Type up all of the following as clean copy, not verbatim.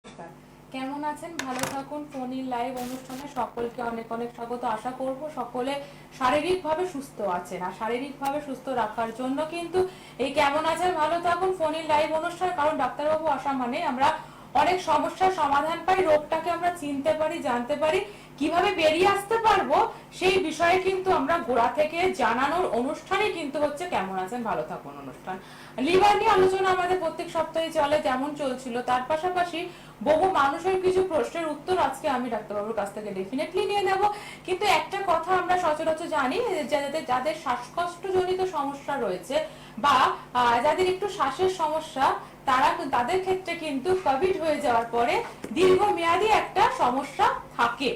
নমস্কার। কেমন আছেন? ভালো থাকুন। ফোন ইন লাইভ অনুষ্ঠানে সকলকে অনেক অনেক স্বাগত। আশা করব সকলে শারীরিকভাবে সুস্থ আছেন। আর শারীরিকভাবে সুস্থ রাখার জন্য কিন্তু এই কেমন আছেন ভালো থাকুন ফোন ইন লাইভ অনুষ্ঠান, কারণ ডাক্তারবাবু আসা মানে আমরা অনেক সমস্যার সমাধান পাই, রোগটাকে আমরা চিনতে পারি, জানতে পারি, কিভাবে বেরিয়ে আসতে পারবো সেই বিষয়ে কিন্তু আমরা গোড়া থেকে জানানোর অনুষ্ঠানই কিন্তু হচ্ছে কেমন আছেন ভালো থাকুন অনুষ্ঠান। লিভার নিয়ে আলোচনা আমাদের প্রত্যেক সপ্তাহে চলে, যেমন চলছিল। তার পাশাপাশি বহু মানুষের কিছু প্রশ্নের উত্তর আজকে আমি ডাক্তারবাবুর কাছ থেকে ডেফিনেটলি নিয়ে নেব। কিন্তু একটা কথা আমরা সচরাচর জানি, যাদের শ্বাসকষ্টজনিত সমস্যা রয়েছে বা যাদের একটু শ্বাসের সমস্যা, তাদের ক্ষেত্রে কিন্তু কোভিড হয়ে যাওয়ার পরে দীর্ঘমেয়াদী একটা সমস্যা থাকে,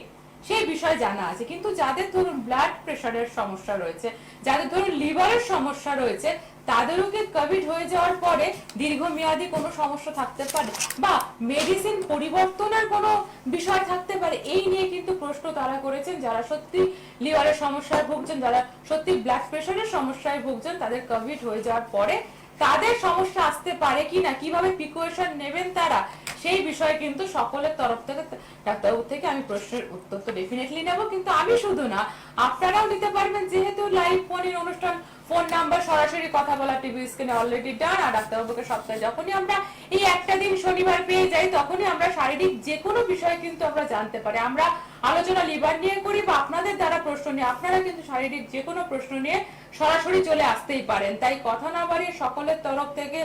সেই বিষয়ে জানা আছে। কিন্তু যাদের ধরুন ব্লাড প্রেশারের সমস্যা রয়েছে, যাদের ধরুন লিভারের সমস্যা রয়েছে, তাদেরও কি কোভিড হয়ে যাওয়ার পরে দীর্ঘমেয়াদী কোনো সমস্যা থাকতে পারে বা মেডিসিন পরিবর্তনের কোনো বিষয় থাকতে পারে, এই নিয়ে কিন্তু প্রশ্ন তারা করেছেন। যারা সত্যি লিভারের সমস্যায় ভুগছেন, যারা সত্যি ব্লাড প্রেশারের সমস্যায় ভুগছেন, তাদের কোভিড হয়ে যাওয়ার পরে তাদের সমস্যা আসতে পারে কিনা, কিভাবে প্রিকশন নেবেন তারা, সেই বিষয়ে কিন্তু সকলের তরফ থেকে ডাক্তারবাবু থেকে আমি প্রশ্নের উত্তর তো ডেফিনেটলি নেব। কিন্তু আমি শুধু না, আপনারাও নিতে পারবেন, যেহেতু লাইভ ফোনের অনুষ্ঠান। ফোন নাম্বার সরাসরি কথা বলা টিভি স্ক্রিনে অলরেডি ডান। আর ডাক্তারবাবুকে সপ্তাহে যখনই আমরা এই একটা দিন শনিবার পেয়ে যাই, তখনই আমরা শারীরিক যে কোনো বিষয় কিন্তু আমরা জানতে পারি। আমরা আলোচনা লিভার নিয়ে করি বা আপনাদের দ্বারা প্রশ্ন নিয়ে, আপনারা কিন্তু শারীরিক যে কোনো প্রশ্ন নিয়ে সরাসরি চলে আসতেই পারেন। তাই কথা না বাড়িয়ে সকলের তরফ থেকে,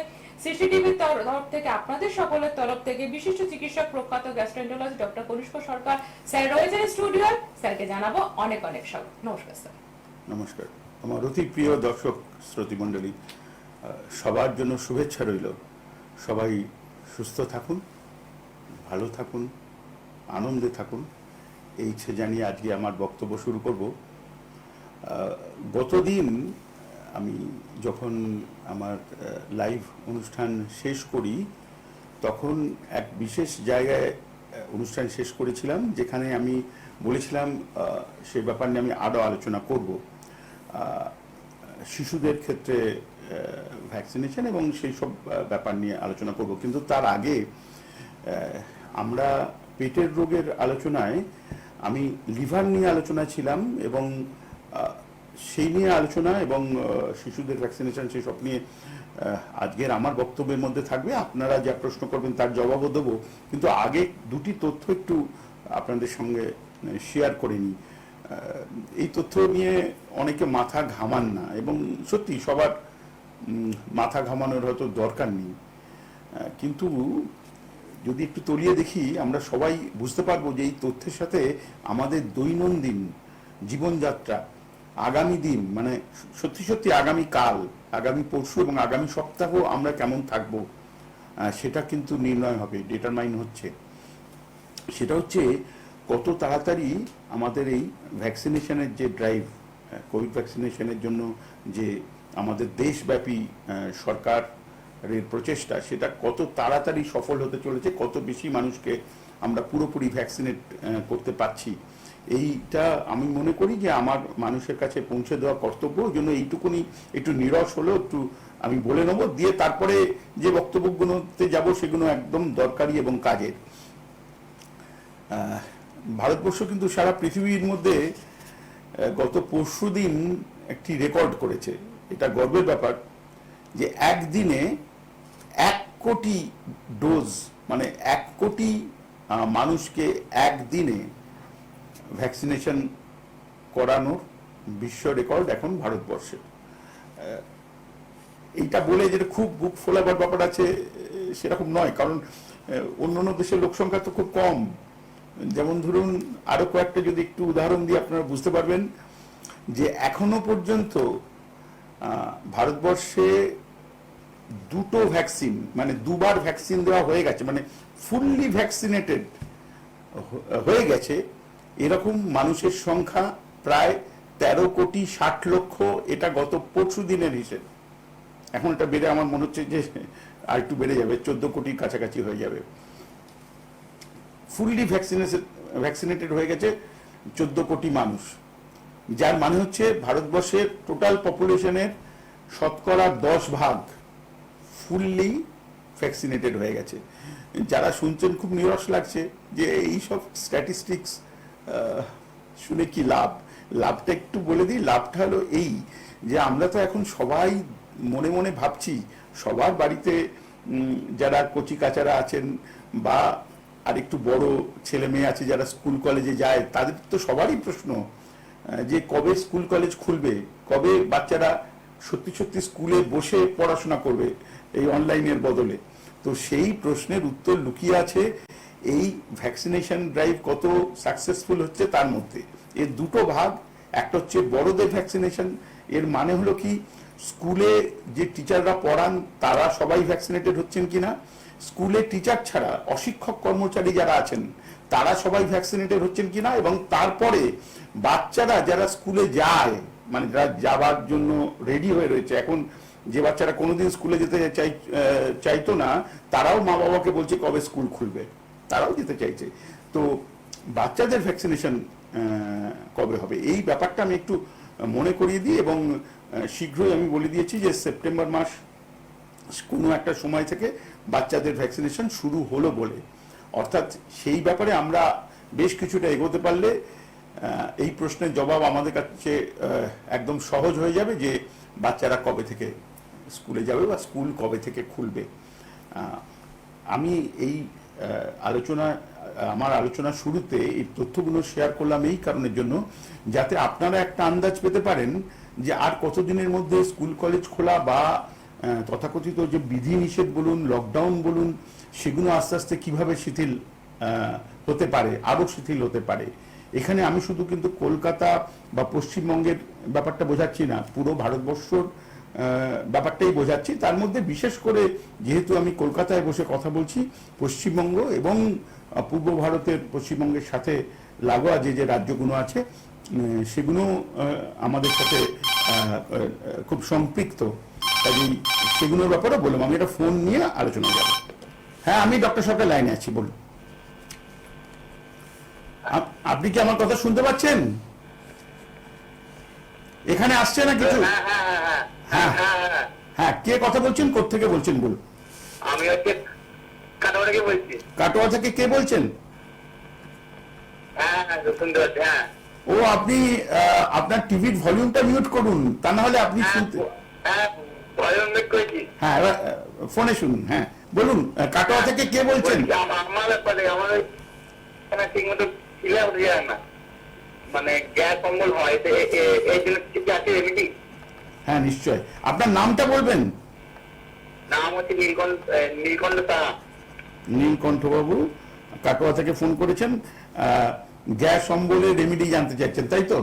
সিসিটিভির তরফ থেকে, আপনাদের সকলের তরফ থেকে বিশিষ্ট চিকিৎসক প্রখ্যাত গ্যাস্ট্রোএন্টারোলজিস্ট ডক্টর কনিষ্ক সরকার স্যার রয়েছেন স্টুডিওর, স্যারকে জানাবো অনেক অনেক স্বাগত। নমস্কার স্যার। নমস্কার। আমার অতি প্রিয় দর্শক শ্রোতৃমণ্ডলী, সবার জন্য শুভেচ্ছা রইল। সবাই সুস্থ থাকুন, ভালো থাকুন, আনন্দে থাকুন, এই ইচ্ছে জানিয়ে আজকে আমার বক্তব্য শুরু করব। গতদিন আমি যখন আমার লাইভ অনুষ্ঠান শেষ করি, তখন এক বিশেষ জায়গায় অনুষ্ঠান শেষ করেছিলাম, যেখানে আমি বলেছিলাম সে ব্যাপার নিয়ে আমি আরও আলোচনা করব। শিশুদের ক্ষেত্রে ভ্যাকসিনেশন এবং সেই সব ব্যাপার নিয়ে আলোচনা করব। কিন্তু তার আগে আমরা পেটের রোগের আলোচনায় আমি লিভার নিয়ে আলোচনা ছিলাম, এবং সেই নিয়ে আলোচনা এবং শিশুদের ভ্যাকসিনেশন সেই সব নিয়ে আজকের আমার বক্তব্যের মধ্যে থাকবে। আপনারা যা প্রশ্ন করবেন তার জবাবও দেবো। কিন্তু আগে দুটি তথ্য একটু আপনাদের সঙ্গে শেয়ার করে নিই। এই তথ্য নিয়ে অনেকে মাথা ঘামান না, এবং সত্যি সবার মাথা ঘামানোর হয়তো দরকার নেই। কিন্তু যদি একটু তলিয়ে দেখি, আমরা সবাই বুঝতে পারবো যে এই তথ্যের সাথে আমাদের দৈনন্দিন জীবনযাত্রা, আগামী দিন, মানে সত্যি সত্যি আগামী কাল, আগামী পরশু এবং আগামী সপ্তাহ আমরা কেমন থাকবো, সেটা কিন্তু নির্ণয় হবে, ডিটারমাইন হচ্ছে। সেটা হচ্ছে কত তাড়াতাড়ি আমাদের এই ভ্যাকসিনেশনের যে ড্রাইভ, কোভিড ভ্যাকসিনেশনের জন্য যে আমাদের দেশব্যাপী সরকারের প্রচেষ্টা, সেটা কত তাড়াতাড়ি সফল হতে চলেছে, কত বেশি মানুষকে আমরা পুরোপুরি ভ্যাকসিনেট করতে পারছি। এইটা আমি মনে করি যে আমার মানুষের কাছে পৌঁছে দেওয়া কর্তব্য। ওই জন্য এইটুকুনি একটু নিরস হলেও একটু আমি বলে নেব, দিয়ে তারপরে যে বক্তব্যগুলোতে যাব সেগুলো একদম দরকারি এবং কাজের। ভারতবর্ষ কিন্তু সারা পৃথিবীর মধ্যে গত পরশুদিন একটি রেকর্ড করেছে। এটা গর্বের ব্যাপার যে একদিনে 1 কোটি ডোজ, মানে 1 কোটি মানুষকে একদিনে ভ্যাকসিনেশন করানোর বিশ্ব রেকর্ড এখন ভারতবর্ষে। এইটা বলে যেটা খুব বুক ফোলাবার ব্যাপার আছে সেরকম নয়, কারণ অন্যান্য দেশের লোক সংখ্যা তো খুব কম। যেমন ধরুন, আরো কয়েকটা যদি একটু উদাহরণ দিয়ে আপনারা বুঝতে পারবেন যে এখনো পর্যন্ত ভারতবর্ষে 2টো ভ্যাকসিন, মানে 2বার ভ্যাকসিন দেওয়া হয়ে গেছে, মানে ফুললি ভ্যাকসিনেটেড হয়ে গেছে, এরকম মানুষের সংখ্যা প্রায় 13,60,00,000। এটা গত পরশু দিনের হিসেব। এখন এটা বেড়ে আমার মনে হচ্ছে যে আর একটু বেড়ে যাবে, 14 কোটির কাছাকাছি হয়ে যাবে। ফুললি ভ্যাকসিনেটেড হয়ে গেছে 14 কোটি মানুষ, যার মানে হচ্ছে ভারতবর্ষের টোটাল পপুলেশনের শতকরা 10 ভাগ ফুললি ভ্যাকসিনেটেড হয়ে গেছে। যারা শুনছেন খুব নিরস লাগছে যে এইসব স্ট্যাটিস্টিক্স শুনে কি লাভ। লাভটা একটু বলে দিই। লাভটা হলো এই যে আমরা তো এখন সবাই মনে মনে ভাবছি, সবার বাড়িতে যারা কচি কাচারা আছেন বা আর একটু বড় ছেলে মেয়ে আছে যারা স্কুল কলেজে যায়, তাদের তো সবারই প্রশ্ন যে কবে স্কুল কলেজ খুলবে, কবে বাচ্চারা সত্যি সত্যি স্কুলে বসে পড়াশোনা করবে এই অনলাইনের বদলে। তো সেই প্রশ্নের উত্তর লুকিয়ে আছে এই ভ্যাকসিনেশন ড্রাইভ কত সাকসেসফুল হচ্ছে তার মধ্যে। এর দুটো ভাগ, একটা হচ্ছে বড়দের ভ্যাকসিনেশন, এর মানে হলো কি স্কুলে যে টিচাররা পড়ান তারা সবাই ভ্যাকসিনেটেড হচ্ছেন কিনা, স্কুলে টিচার ছাড়া অশিক্ষক কর্মচারী যারা আছেন তারা সবাই ভ্যাকসিনেটেড হচ্ছেন কিনা, এবং তারপরে বাচ্চারা যারা স্কুলে যায় মানে যারা যাবার জন্য রেডি হয়ে রয়েছে, এখন যে বাচ্চারা কোনোদিন স্কুলে যেতে চাইতো না তারাও মা বাবাকে বলছে কবে স্কুল খুলবে, তারাও যেতে চাইছে। তো বাচ্চাদের ভ্যাকসিনেশন কবে হবে এই ব্যাপারটা আমি একটু মনে করিয়ে দিই, এবং শীঘ্রই আমি বলে দিয়েছি যে সেপ্টেম্বর মাস কোনো একটা সময় থেকে বাচ্চাদের ভ্যাকসিনেশন শুরু হলো বলে। অর্থাৎ সেই ব্যাপারে আমরা বেশ কিছুটা এগোতে পারলে এই প্রশ্নের জবাব আমাদের কাছে একদম সহজ হয়ে যাবে যে বাচ্চারা কবে থেকে স্কুলে যাবে বা স্কুল কবে থেকে খুলবে। আমি এই আমার আলোচনা শুরুতে এই তথ্যগুলো শেয়ার করলাম এই কারণের জন্য যাতে আপনারা একটা আন্দাজ পেতে পারেন যে আর কতদিনের মধ্যে স্কুল কলেজ খোলা বা তথাকথিত যে বিধিনিষেধ বলুন, লকডাউন বলুন, সেগুলো আস্তে আস্তে কিভাবে শিথিল হতে পারে, আরো শিথিল হতে পারে। এখানে আমি শুধু কিন্তু কলকাতা বা পশ্চিমবঙ্গের ব্যাপারটা বোঝাচ্ছি না, পুরো ভারতবর্ষর ব্যাপারটাই বোঝাচ্ছি। তার মধ্যে বিশেষ করে যেহেতু আমি কলকাতায় বসে কথা বলছি, পশ্চিমবঙ্গ এবং পূর্ব ভারতের পশ্চিমবঙ্গের সাথে লাগোয়া যে যে রাজ্যগুলো আছে সেগুলো আমাদের সাথে খুব সম্পৃক্ত, কাজেই সেগুলোর ব্যাপারে বললাম। আমি একটা ফোন নিয়ে আলোচনা যাব। হ্যাঁ, আমি ডক্টর সরকার লাইনে আছি, বলুন। আপনি কি আমার কথা শুনতে পাচ্ছেন? এখানে আসছে না কিছু? হ্যাঁ হ্যাঁ, কে কথা বলছেন, কোত্থেকে বলছেন বলুন? আমি হচ্ছে কাটোয়া থেকে বলছি। কাটোয়া থেকে কে বলছেন? হ্যাঁ শুনতে পাচ্ছি। হ্যাঁ, ও আপনি আপনার টিভির ভলিউমটা মিউট করুন, তা না হলে আপনি শুনতে। হ্যাঁ ভলিউম মিউট করেছি। হ্যাঁ, এবার ফোনে শুনুন। হ্যাঁ বলুন, কাটোয়া থেকে কে বলছেন? আমার ব্যাপারে আমার ঠিক মতো ক্লিয়ার হতে যায় না, মানে গ্যাস অম্বল হয়, এই জন্য কিছু আছে রেমেডি? হ্যাঁ নিশ্চয়, আপনার নামটা বলবেন। নাম হচ্ছে নীলকণ্ঠ সাহা। নীলকণ্ঠ বাবু কাটোয়া থেকে ফোন করেছেন, গ্যাস অম্বলের রেমেডি জানতে চাইছেন, তাই তো?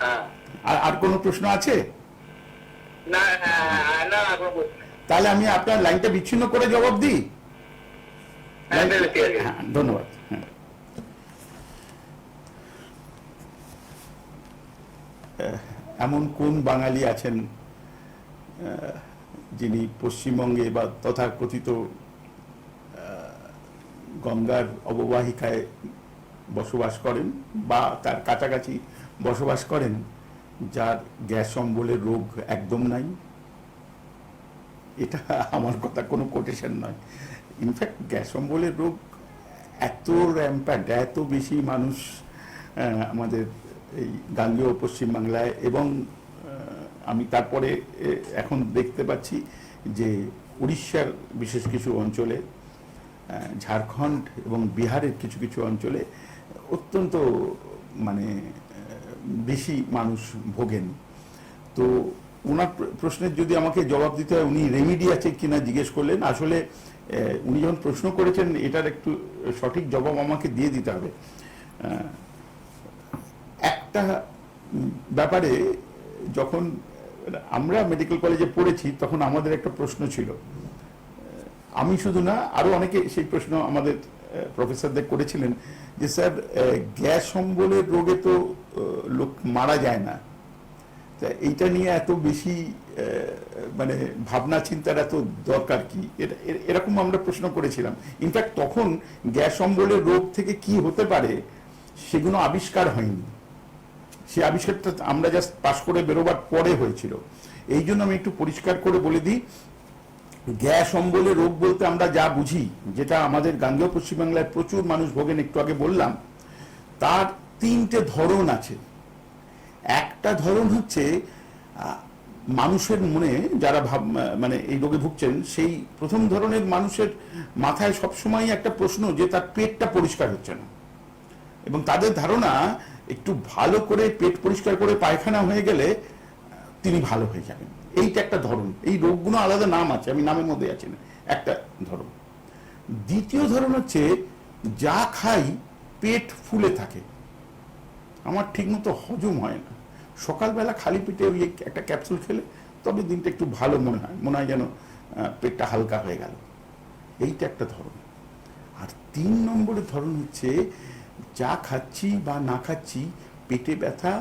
হ্যাঁ। আর কোনো প্রশ্ন আছে? না না, কোনো প্রশ্ন নেই। তাহলে আমি আপনার লাইনটা বিচ্ছিন্ন করে জবাব দিই। হ্যাঁ, ঠিক আছে। হ্যাঁ, ধন্যবাদ। হ্যাঁ, এমন কোন বাঙালি আছেন যিনি পশ্চিমবঙ্গে বা তথাকথিত গঙ্গার অববাহিকায় বসবাস করেন বা তার কাছাকাছি বসবাস করেন যার গ্যাস অম্বলের রোগ একদম নাই? এটা আমার কথা, কোনো কোটেশন নয়। ইনফ্যাক্ট গ্যাস অম্বলের রোগ এত র্যাম্প্যান্ট, এত বেশি মানুষ আমাদের এই গাঙ্গেয় পশ্চিমবাংলায়, এবং আমি তারপরে এখন দেখতে পাচ্ছি যে উড়িষ্যার বিশেষ কিছু অঞ্চলে, ঝাড়খণ্ড এবং বিহারের কিছু কিছু অঞ্চলে অত্যন্ত মানে বেশি মানুষ ভোগেন। তো ওনার প্রশ্নের যদি আমাকে জবাব দিতে হয়, উনি রেমিডি আছে কিনা জিজ্ঞেস করলেন। আসলে উনি যখন প্রশ্ন করেছেন এটার একটু সঠিক জবাব আমাকে দিয়ে দিতে হবে। একটা ব্যাপারে যখন আমরা মেডিকেল কলেজে পড়েছি তখন আমাদের একটা প্রশ্ন ছিল, আমি শুধু না আরো অনেকে সেই প্রশ্ন আমাদের প্রফেসরদের করেছিলেন যে স্যার গ্যাস অম্বলের রোগে তো লোক মারা যায় না, এইটা নিয়ে এত বেশি মানে ভাবনা চিন্তার এত দরকার কি? এরকম আমরা প্রশ্ন করেছিলাম। ইনফ্যাক্ট তখন গ্যাস অম্বলের রোগ থেকে কি হতে পারে সেগুলো আবিষ্কার হয়নি, সে আবিষ্কারটা আমরা জাস্ট পাশ করে বেরোবার পরে হয়েছিল। এই জন্য আমি একটু পরিষ্কার করে বলে দিই গ্যাস অম্বলের রোগ বলতে আমরা যা বুঝি, যেটা আমাদের গাঙ্গেয় পশ্চিমবাংলায় প্রচুর মানুষ ভোগেন, একটু আগে বললাম, তার 3টে ধরন আছে। একটা ধরন হচ্ছে মানুষের মনে যারা মানে এই রোগে ভুগছেন, সেই প্রথম ধরনের মানুষের মাথায় সবসময় একটা প্রশ্ন যে তার পেটটা পরিষ্কার হচ্ছে না, এবং তাদের ধারণা একটু ভালো করে পেট পরিষ্কার করে পায়খানা হয়ে গেলে তিনি ভালো হয়ে যাবেন। এইটা একটা ধরন। এই রোগগুলো আলাদা নাম আছে, আমি নামের মধ্যে আছি না, একটা ধরন। দ্বিতীয় ধরন হচ্ছে যা খাই পেট ফুলে থাকে, আমার ঠিকমতো হজম হয় না, সকালবেলা খালি পেটে ওই একটা ক্যাপসুল খেলে তবে দিনটা একটু ভালো মনে হয় যেন পেটটা হালকা হয়ে গেল। এইটা একটা ধরন। আর 3 নম্বরের ধরন হচ্ছে যা খাচ্ছি বা না খাচ্ছি পেটে ব্যথা,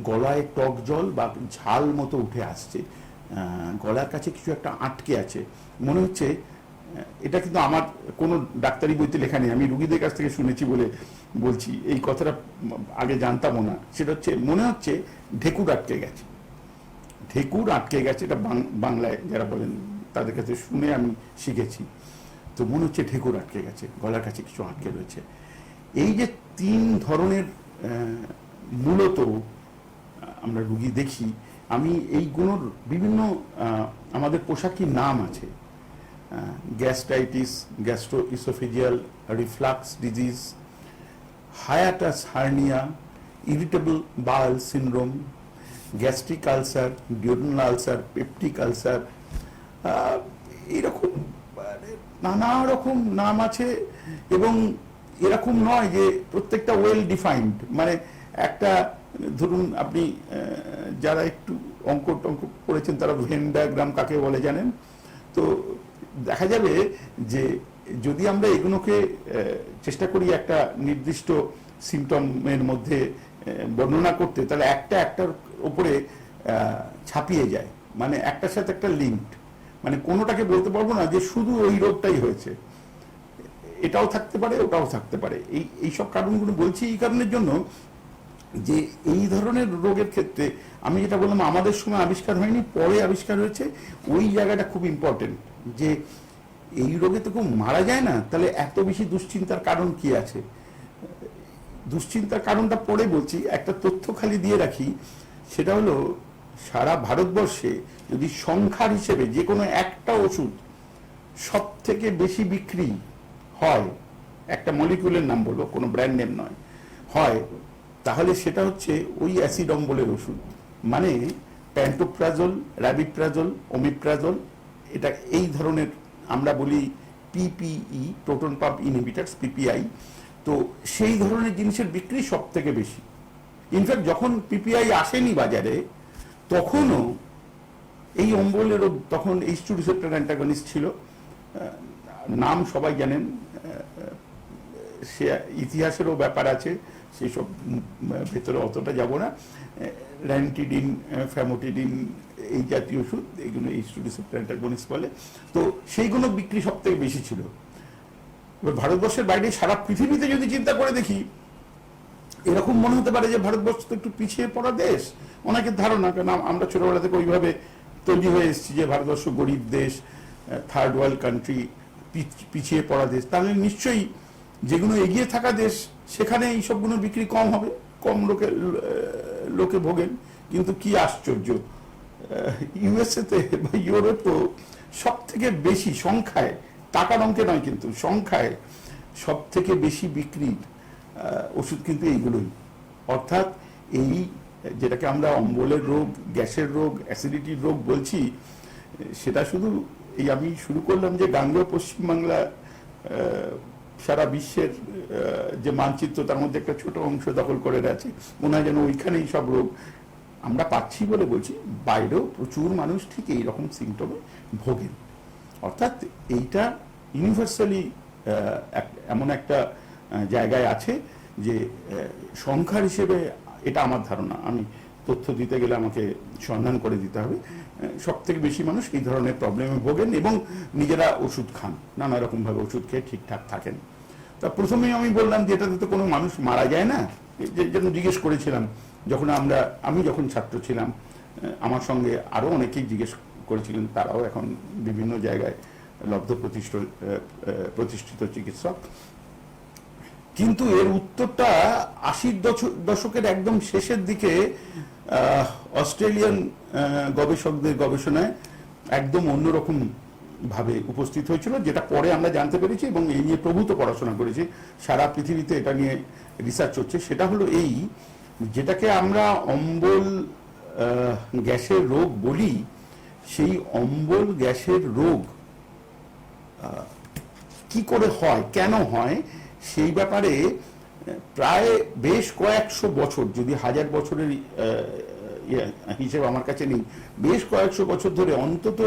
গলায় টক জল বা ঝাল মতো উঠে আসছে, গলার কাছে কিছু একটা আটকে আছে, মনে হচ্ছে। এটা কিন্তু আমার কোনো ডাক্তারি বইতে লেখা নেই, আমি রুগীদের কাছ থেকে শুনেছি বলে বলছি, এই কথাটা আগে জানতামও না। সেটা হচ্ছে মনে হচ্ছে ঢেকুর আটকে গেছে, ঢেকুর আটকে গেছে, এটা বাংলায় যারা বলেন তাদের কাছে শুনে আমি শিখেছি। তো মনে হচ্ছে ঢেকুর আটকে গেছে, গলার কাছে কিছু আটকে রয়েছে। এই যে 3 ধরনের মূলত আমরা রুগী দেখি, আমি এইগুলোর বিভিন্ন আমাদের পোশাকি নাম আছে। Gastritis, gastroesophageal reflux disease, hiatus hernia, irritable bowel syndrome, gastric ulcer, duodenal ulcer, peptic ulcer, এরকম নানা রকম নাম আছে। এবং এরকম নয় যে প্রত্যেকটা ওয়েল ডিফাইন্ড, মানে একটা ধরুন আপনি যারা একটু অঙ্ক টঙ্ক পড়েছেন তারা ভেন ডায়াগ্রাম কাকে বলে জানেন, তো দেখা যাবে যে যদি আমরা এগুলোকে চেষ্টা করি একটা নির্দিষ্ট সিমটমের মধ্যে বর্ণনা করতে, তাহলে একটার উপরে ছাপিয়ে যায়, মানে একটার সাথে একটা লিঙ্কড, মানে কোনোটাকে বলতে পারবো না যে শুধু ওই রোগটাই হয়েছে, এটাও থাকতে পারে ওটাও থাকতে পারে। এই সব কারণগুলো বলছি এই কারণের জন্য যে এই ধরনের রোগের ক্ষেত্রে আমি যেটা বললাম আমাদের সময় আবিষ্কার হয়নি, পরে আবিষ্কার হয়েছে, ওই জায়গাটা খুব ইম্পর্টেন্ট। যে এই রোগে তো কেউ মারা যায় না, তাহলে এত বেশি দুশ্চিন্তার কারণ কি আছে? দুশ্চিন্তার কারণটা পরে বলছি, একটা তথ্য খালি দিয়ে রাখি, সেটা হলো সারা ভারতবর্ষে যদি সংখ্যার হিসেবে যে কোনো একটা ওষুধ সব থেকে বেশি বিক্রি হয়, একটা মলিকুলের নাম বলবো, কোনো ব্র্যান্ড নেম নয়, হয়, তাহলে সেটা হচ্ছে ওই অ্যাসিড অম্বলের ওষুধ, মানে প্যান্টোপ্রাজল, র্যাবিপ্রাজল, ওমিপ্রাজল। এটা এই ধরনের আমরা বলি PPE, proton pump inhibitors, PPI. তো সেই ধরনের জিনিসের বিক্রি সব থেকে বেশি। ইনফ্যাক্ট যখন পিপিআই আসেনি বাজারে, তখনও এই অম্বলের রোগ, তখন H2 রিসেপ্টর অ্যান্টাগনিস্ট ছিল, নাম সবাই জানেন, সে ইতিহাসেরও ব্যাপার আছে, সেসব ভেতরে অতটা যাব না। র্যান্টিডিন, ফ্যামোটিডিন, এই জাতীয় ওষুধ, এইগুলো H2 রিসেপ্টর অ্যান্টাগনিস্ট বলে। তো সেইগুলো বিক্রি সব থেকে বেশি ছিল। এবার ভারতবর্ষের বাইরে সারা পৃথিবীতে যদি চিন্তা করে দেখি, এরকম মনে হতে পারে যে ভারতবর্ষ তো একটু পিছিয়ে পড়া দেশ, অনেকের ধারণা, কারণ আমরা ছোটবেলা থেকে ওইভাবে তৈরি হয়ে এসেছি যে ভারতবর্ষ গরিব দেশ, থার্ড ওয়ার্ল্ড কান্ট্রি, পিছিয়ে পড়া দেশ। তাহলে নিশ্চয়ই যেগুলো এগিয়ে থাকা দেশ সেখানে এই সবগুলো বিক্রি কম হবে, কম লোকে ভোগেন। কিন্তু কি আশ্চর্য, ইউএসএতে বা ইউরোপেও সব থেকে বেশি সংখ্যায়, টাকার অঙ্কে নয় কিন্তু সংখ্যায় সব থেকে বেশি বিক্রির ওষুধ কিন্তু এইগুলোই। অর্থাৎ এই যেটাকে আমরা অম্বলের রোগ, গ্যাসের রোগ, অ্যাসিডিটির রোগ বলছি, সেটা শুধু এই আমি শুরু করলাম যে গাঙ্গেয় পশ্চিমবাংলা সারা বিশ্বের যে মানচিত্র, তার মধ্যে একটা ছোট অংশ দখল করে আছে, মনে হয় যেন ওইখানেই সব রোগ আমরা পাচ্ছি বলে বলছি। বাইরেও প্রচুর মানুষ ঠিক এইরকম সিমটমে ভোগেন। অর্থাৎ এইটা ইউনিভার্সালি এমন একটা জায়গায় আছে যে সংখ্যার হিসেবে, এটা আমার ধারণা, আমি তথ্য দিতে গেলে আমাকে সন্ধান করে দিতে হবে, সব থেকে বেশি মানুষ এই ধরনের প্রবলেমে ভোগেন এবং নিজেরা ওষুধ খান, নানা রকমভাবে ওষুধ খেয়ে ঠিকঠাক থাকেন। তা প্রথমেই আমি বললাম যে এটাতে তো কোনো মানুষ মারা যায় না, যে জন্য জিজ্ঞেস করেছিলাম যখন আমি যখন ছাত্র ছিলাম, আমার সঙ্গে আরও অনেকেই জিজ্ঞেস করেছিলেন, তারাও এখন বিভিন্ন জায়গায় লব্ধ প্রতিষ্ঠিত চিকিৎসক। কিন্তু এর উত্তরটা 80 দশকের একদম শেষের দিকে অস্ট্রেলিয়ান গবেষকদের গবেষণায় একদম অন্যরকম ভাবে উপস্থিত হয়েছিল, যেটা পরে আমরা জানতে পেরেছি এবং এই নিয়ে প্রভূত পড়াশোনা করেছি, সারা পৃথিবীতে এটা নিয়ে রিসার্চ হচ্ছে। সেটা হলো এই, যেটাকে আমরা অম্বল গ্যাসের রোগ বলি, সেই অম্বল গ্যাসের রোগ কি করে হয়, কেন হয়, সেই ব্যাপারে প্রায় বেশ কয়েকশো বছর, যদি 1000 বছরের হিসেব আমার কাছে নেই, বেশ কয়েকশো বছর ধরে অন্তত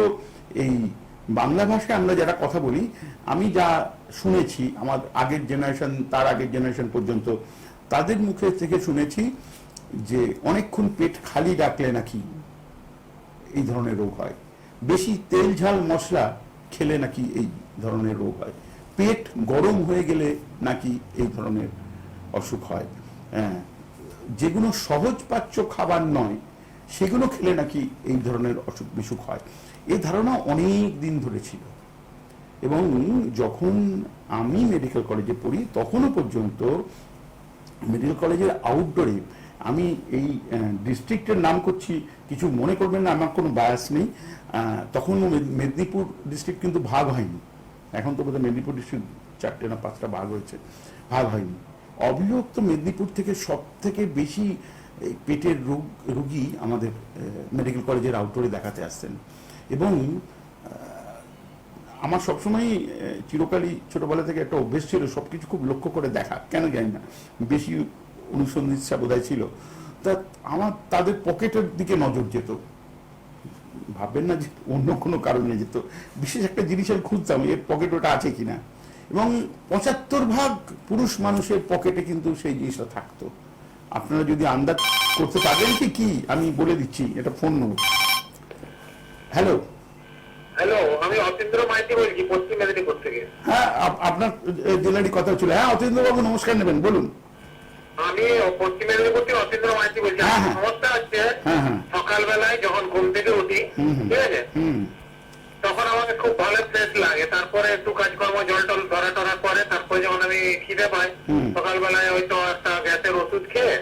এই বাংলা ভাষায় আমরা যারা কথা বলি, আমি যা শুনেছি আমার আগের জেনারেশন, তার আগের জেনারেশন পর্যন্ত, তাদের মুখে থেকে শুনেছি যে অনেকক্ষণ পেট খালি রাখলে নাকি এই ধরনের রোগ হয়, বেশি তেল ঝাল মশলা খেলে নাকি এই ধরনের রোগ হয়, পেট গরম হয়ে গেলে নাকি এই ধরনের অসুখ হয়, যেগুলো সহজ পাচ্য খাবার নয় সেগুলো খেলে নাকি এই ধরনের অসুখ বিসুখ হয়। এই ধারণা অনেক দিন ধরে ছিল এবং যখন আমি মেডিকেল কলেজে পড়ি তখনও পর্যন্ত মেডিকেল কলেজের আউটডোরে, আমি এই ডিস্ট্রিক্টের নাম করছি, কিছু মনে করবেন না, আমার কোনো বায়াস নেই, তখন মেদিনীপুর ডিস্ট্রিক্ট কিন্তু ভাগ হয়নি, এখন তো বোধহয় মেদিনীপুর ডিস্ট্রিক্ট 4টে না 5টা ভাগ হয়েছে, ভাগ হয়নি। অবিভক্ত মেদিনীপুর থেকে সব থেকে বেশি পেটের রোগী আমাদের মেডিকেল কলেজের আউটডোরে দেখাতে আসছেন এবং আমার সবসময় চিরকালই ছোটবেলা থেকে একটা অভ্যেস ছিল সবকিছু খুব লক্ষ্য করে দেখা, কেন জানি না, বেশি অনুসন্ধিৎসা বোধহয় ছিল, তা আমার তাদের পকেটের দিকে নজর যেত, ভাববেন না যে অন্য কোনো কারণে যেত, বিশেষ একটা জিনিস আমি খুঁজতাম এর পকেট ওটা আছে কিনা, এবং 75% পুরুষ মানুষের পকেটে কিন্তু সেই জিনিসটা থাকতো। আপনারা যদি আন্দাজ করতে পারবেন কি আমি বলে দিচ্ছি, এটা ফোন নম্বর। হ্যালো হ্যালো, আমি অতীন্দ্র মাইতি বলছি পশ্চিম মেদিনীপুর থেকে। হ্যাঁ, আপনার জেলারই কথা ছিল। হ্যাঁ অতীন্দ্র বাবু, নমস্কার, নেবেন বলুন। আমি পশ্চিম মেদিনীপুর থেকে অতীন্দ্র মাইতি বলছি। সমস্যা হচ্ছে সকালবেলায় যখন ঘুম থেকে উঠি, ঠিক আছে, তখন আমাকে খুব ভালো ফ্রেশ লাগে, তারপরে একটু কাজকর্ম জল টল ধরা টরা করে, তারপরে যখন আমি খিদে পাই সকালবেলায় হয়তো একটা গ্যাসের ওষুধ খেয়ে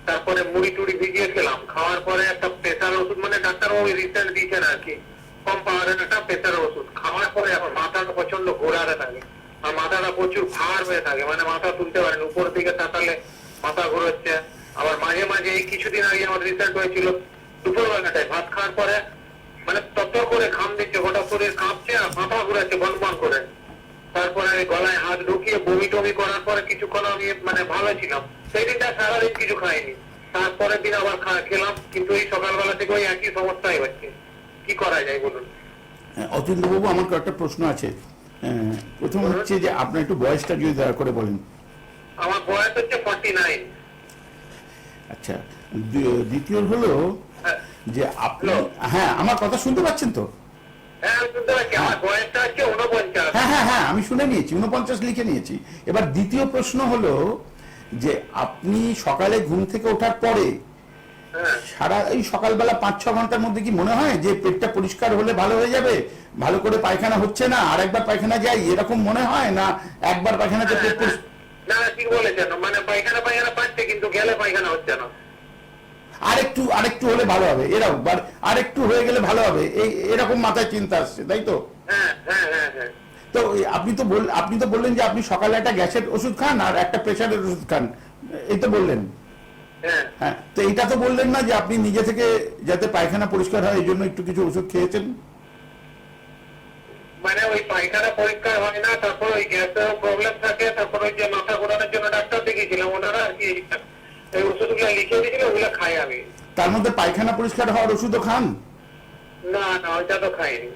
তারপরে মুড়ি টুড়ি ভিজিয়ে খেলাম, খাওয়ার পরে একটা প্রেসার ওষুধ, মানে ডাক্তারবাবু রিসেন্ট দিয়েছেন আর কি, কম পাওয়ারের একটা প্রেসার ওষুধ খাওয়ার পরে এখন মাথাটা প্রচন্ড ঘোরাতে থাকে আর মাথাটা প্রচুর ভার হয়ে থাকে, মানে মাথা তুলতে পারেন, উপর দিকে তাকালে মাথা ঘুরোচ্ছে। আবার মাঝে মাঝে এই কিছুদিন আগে আমার রিসেন্ট হয়েছিল, দুপুরবেলাটায় ভাত খাওয়ার পরে মানে তত করে ঘাম দিচ্ছে, গোটা শরীর কাঁপছে আর মাথা ঘুরাচ্ছে বন বন করে। তারপরে আমি গলায় হাত ঢুকিয়ে বমি টমি করার পরে কিছুক্ষণ আমি মানে ভালো ছিলাম, সেই দিনটা সারাদিন কিছু খাইনি, তারপরের দিন আবার খেলাম, কিন্তু এই সকালবেলা থেকে ওই একই সমস্যাই হচ্ছে, কি করা যায় বলুন? অতীন্দ্র বাবু, আমার কয়েকটা প্রশ্ন আছে। প্রথম হচ্ছে যে আপনার একটু বয়সটা যদি দয়া করে বলেন। আমার বয়স হচ্ছে 49। আচ্ছা, দ্বিতীয় হলো যে আপনি, হ্যাঁ আমার কথা শুনতে পাচ্ছেন তো? হ্যাঁ আমি শুনতে পাচ্ছি, আমার বয়সটা হচ্ছে 49। হ্যাঁ হ্যাঁ হ্যাঁ, আমি শুনে নিয়েছি, 49 লিখে নিয়েছি। এবার দ্বিতীয় প্রশ্ন হলো যে আপনি সকালে ঘুম থেকে ওঠার পরে সারা এই সকালবেলা 5-6 ঘন্টার মধ্যে কি মনে হয় যে পেটটা পরিষ্কার হলে ভালো হয়ে যাবে, ভালো করে পায়খানা হচ্ছে না, আর একবার পায়খানা যাই, এরকম মনে হয় না একবার পায়খানাতে পেট না ঠিক বলেছেন, মানে পায়খানা পাচ্ছে কিন্তু গেলে পায়খানা হচ্ছে না, আরেকটু হলে ভালো হবে, এরকম আরেকটু হয়ে গেলে ভালো হবে, এরকম মাথায় চিন্তা আসছে, তাই তো? হ্যাঁ হ্যাঁ হ্যাঁ হ্যাঁ। তো আপনি তো বললেন যে আপনি সকালে একটা গ্যাসের ওষুধ খান আর একটা প্রেসারের ওষুধ খান, এই তো বললেন। হ্যাঁ, তো এটা তো বললেন না যে আপনি নিজে থেকে যাতে পায়খানা পরিষ্কার হয় এই জন্য একটু কিছু ওষুধ খেয়েছেন? মানে ওই পায়খানা পরিষ্কার হয় না, তারপর ওই গ্যাসের প্রবলেম থাকে, তারপর ওই যে মাথা ঘোরানোর জন্য ডাক্তার দেখিয়েছিলাম, ওনারা আর কি এই ওষুধগুলো লিখে দিয়েছিল, ওগুলো খাই আমি। তার মধ্যে পায়খানা পরিষ্কার হওয়ার ওষুধও খান? না না, ওইটা তো খাইনি।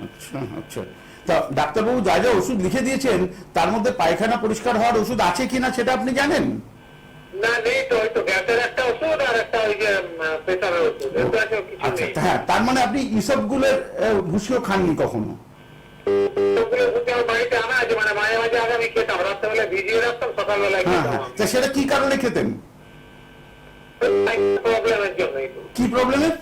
আচ্ছা আচ্ছা, তা ডাক্তারবাবু যা যা ওষুধ লিখে দিয়েছেন তার মধ্যে পায়খানা পরিষ্কার হওয়ার ওষুধ আছে কিনা সেটা আপনি জানেন? না নেই তো, ওই তো গ্যাসের একটা ওষুধ আর একটা ওই যে প্রেসারের ওষুধ, আচ্ছা হ্যাঁ, তার মানে আপনি ইসবগুলোর ভুষিও খাননি কখনো? বাড়িতে আনা আছে, মানে মাঝে মাঝে আগে আমি খেতাম, রাত্রেবেলা ভিজিয়ে রাখতাম, সকালবেলায় খেতাম। তা সেটা কি কারণে খেতেন? প্রবলেমের জন্য। কি প্রবলেমের?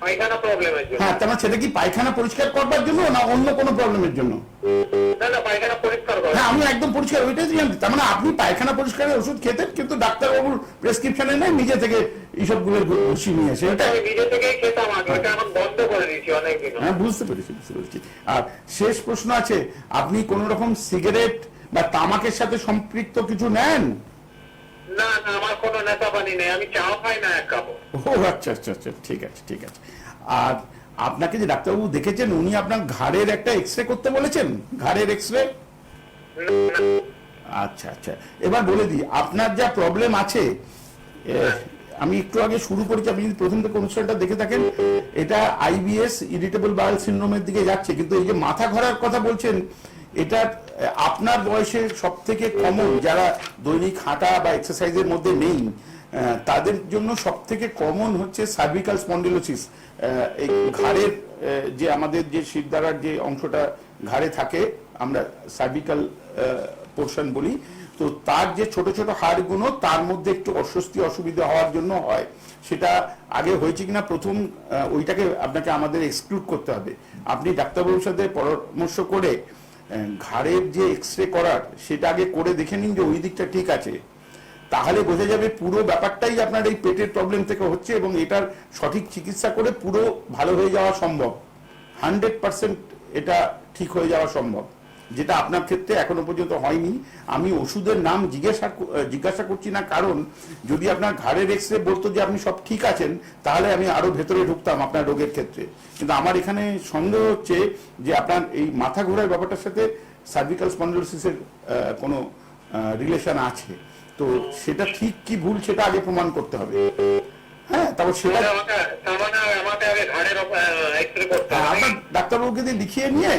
পায়খানা প্রবলেমের জন্য। হ্যাঁ, তার মানে সেটা কি পায়খানা পরিষ্কার করবার জন্য না অন্য কোনো প্রবলেমের জন্য? না না, পায়খানা পরিষ্কার করে। হ্যাঁ, আমি একদম পরিষ্কার ওইটাই দিলাম। তার মানে আপনি পায়খানা পরিষ্কারের ওষুধ খেতেন, কিন্তু ডাক্তারবাবুর প্রেসক্রিপশনে নেই, নিজে থেকে এইসবগুলো ঘুষি নিয়ে এসে এটা। আমি নিজে থেকেই খেতাম আগে, ওটা এখন বন্ধ করে দিয়েছি অনেকদিন। হ্যাঁ, বুঝতে পেরেছি, বুঝতে পেরেছি। আর শেষ প্রশ্ন আছে, আপনি কোন রকম সিগারেট বা তামাকের সাথে সম্পৃক্ত কিছু নেন? না না, আমার কোনো নেতা পানি নেই, আমি চাও খাই না এক কাপও। ও আচ্ছা আচ্ছা আচ্ছা, ঠিক আছে ঠিক আছে। আর আপনাকে যে ডাক্তারবাবু দেখেছেন, উনি আপনার ঘাড়ের একটা এক্সরে করতে বলেছেন, ঘাড়ের এক্সরে? আচ্ছা আচ্ছা, এবার বলে দিই আপনার যা প্রবলেম আছে। আমি একটু আগে শুরু করেছি, আপনি যদি প্রথম থেকে অনুষ্ঠানটা দেখে থাকেন, এটা আইবিএস, ইরিটেবল বাউল সিনড্রোমের দিকে যাচ্ছে। কিন্তু এই যে মাথা ঘোরার কথা বলছেন, এটা আপনার বয়সে সব থেকে কমন, যারা দৈনিক হাঁটা বা এক্সারসাইজের মধ্যে নেই, তাদের জন্য সব থেকে কমন হচ্ছে সার্ভিক্যাল স্পন্ডিলোসিস। এই ঘাড়ের যে আমাদের যে শিরদাঁড়ার যে অংশটা ঘাড়ে থাকে, আমরা সার্ভিক্যাল পোর্শন বলি, তো তার যে ছোট ছোট হাড়গুলো, তার মধ্যে একটু অস্বস্তি অসুবিধা হওয়ার জন্য হয়। সেটা আগে হয়েছে কিনা প্রথম, ওইটাকে আপনাকে আমাদের এক্সক্লুড করতে হবে। আপনি ডাক্তারবাবুর সাথে পরামর্শ করে ঘাড়ের যে এক্সরে করার, সেটা আগে করে দেখে নিন যে ওই দিকটা ঠিক আছে। তাহলে বোঝা যাবে পুরো ব্যাপারটাই আপনার এই পেটের প্রবলেম থেকে হচ্ছে, এবং এটার সঠিক চিকিৎসা করে পুরো ভালো হয়ে যাওয়া সম্ভব। 100% এটা ঠিক হয়ে যাওয়া সম্ভব, যেটা আপনার ক্ষেত্রে এখনো পর্যন্ত হয়নি। আমি ওষুধের নাম জিজ্ঞাসা করছি না, কারণ যদি আপনার ঘাড়ের এক্সরে বলতো যে আপনি সব ঠিক আছেন, তাহলে আমি আরো ভেতরে ঢুকতাম আপনার রোগের ক্ষেত্রে। কিন্তু আমার এখানে সন্দেহ হচ্ছে যে আপনার এই মাথা ঘোরার ব্যাপারটার সাথে সার্ভিক্যাল স্পন্ডিলোসিসের কোনো রিলেশন আছে। তো সেটা ঠিক কি ভুল সেটা আগে প্রমাণ করতে হবে। হ্যাঁ, তারপর সেটা আপনার ডাক্তারবাবুকে দিয়ে লিখিয়ে নিয়ে,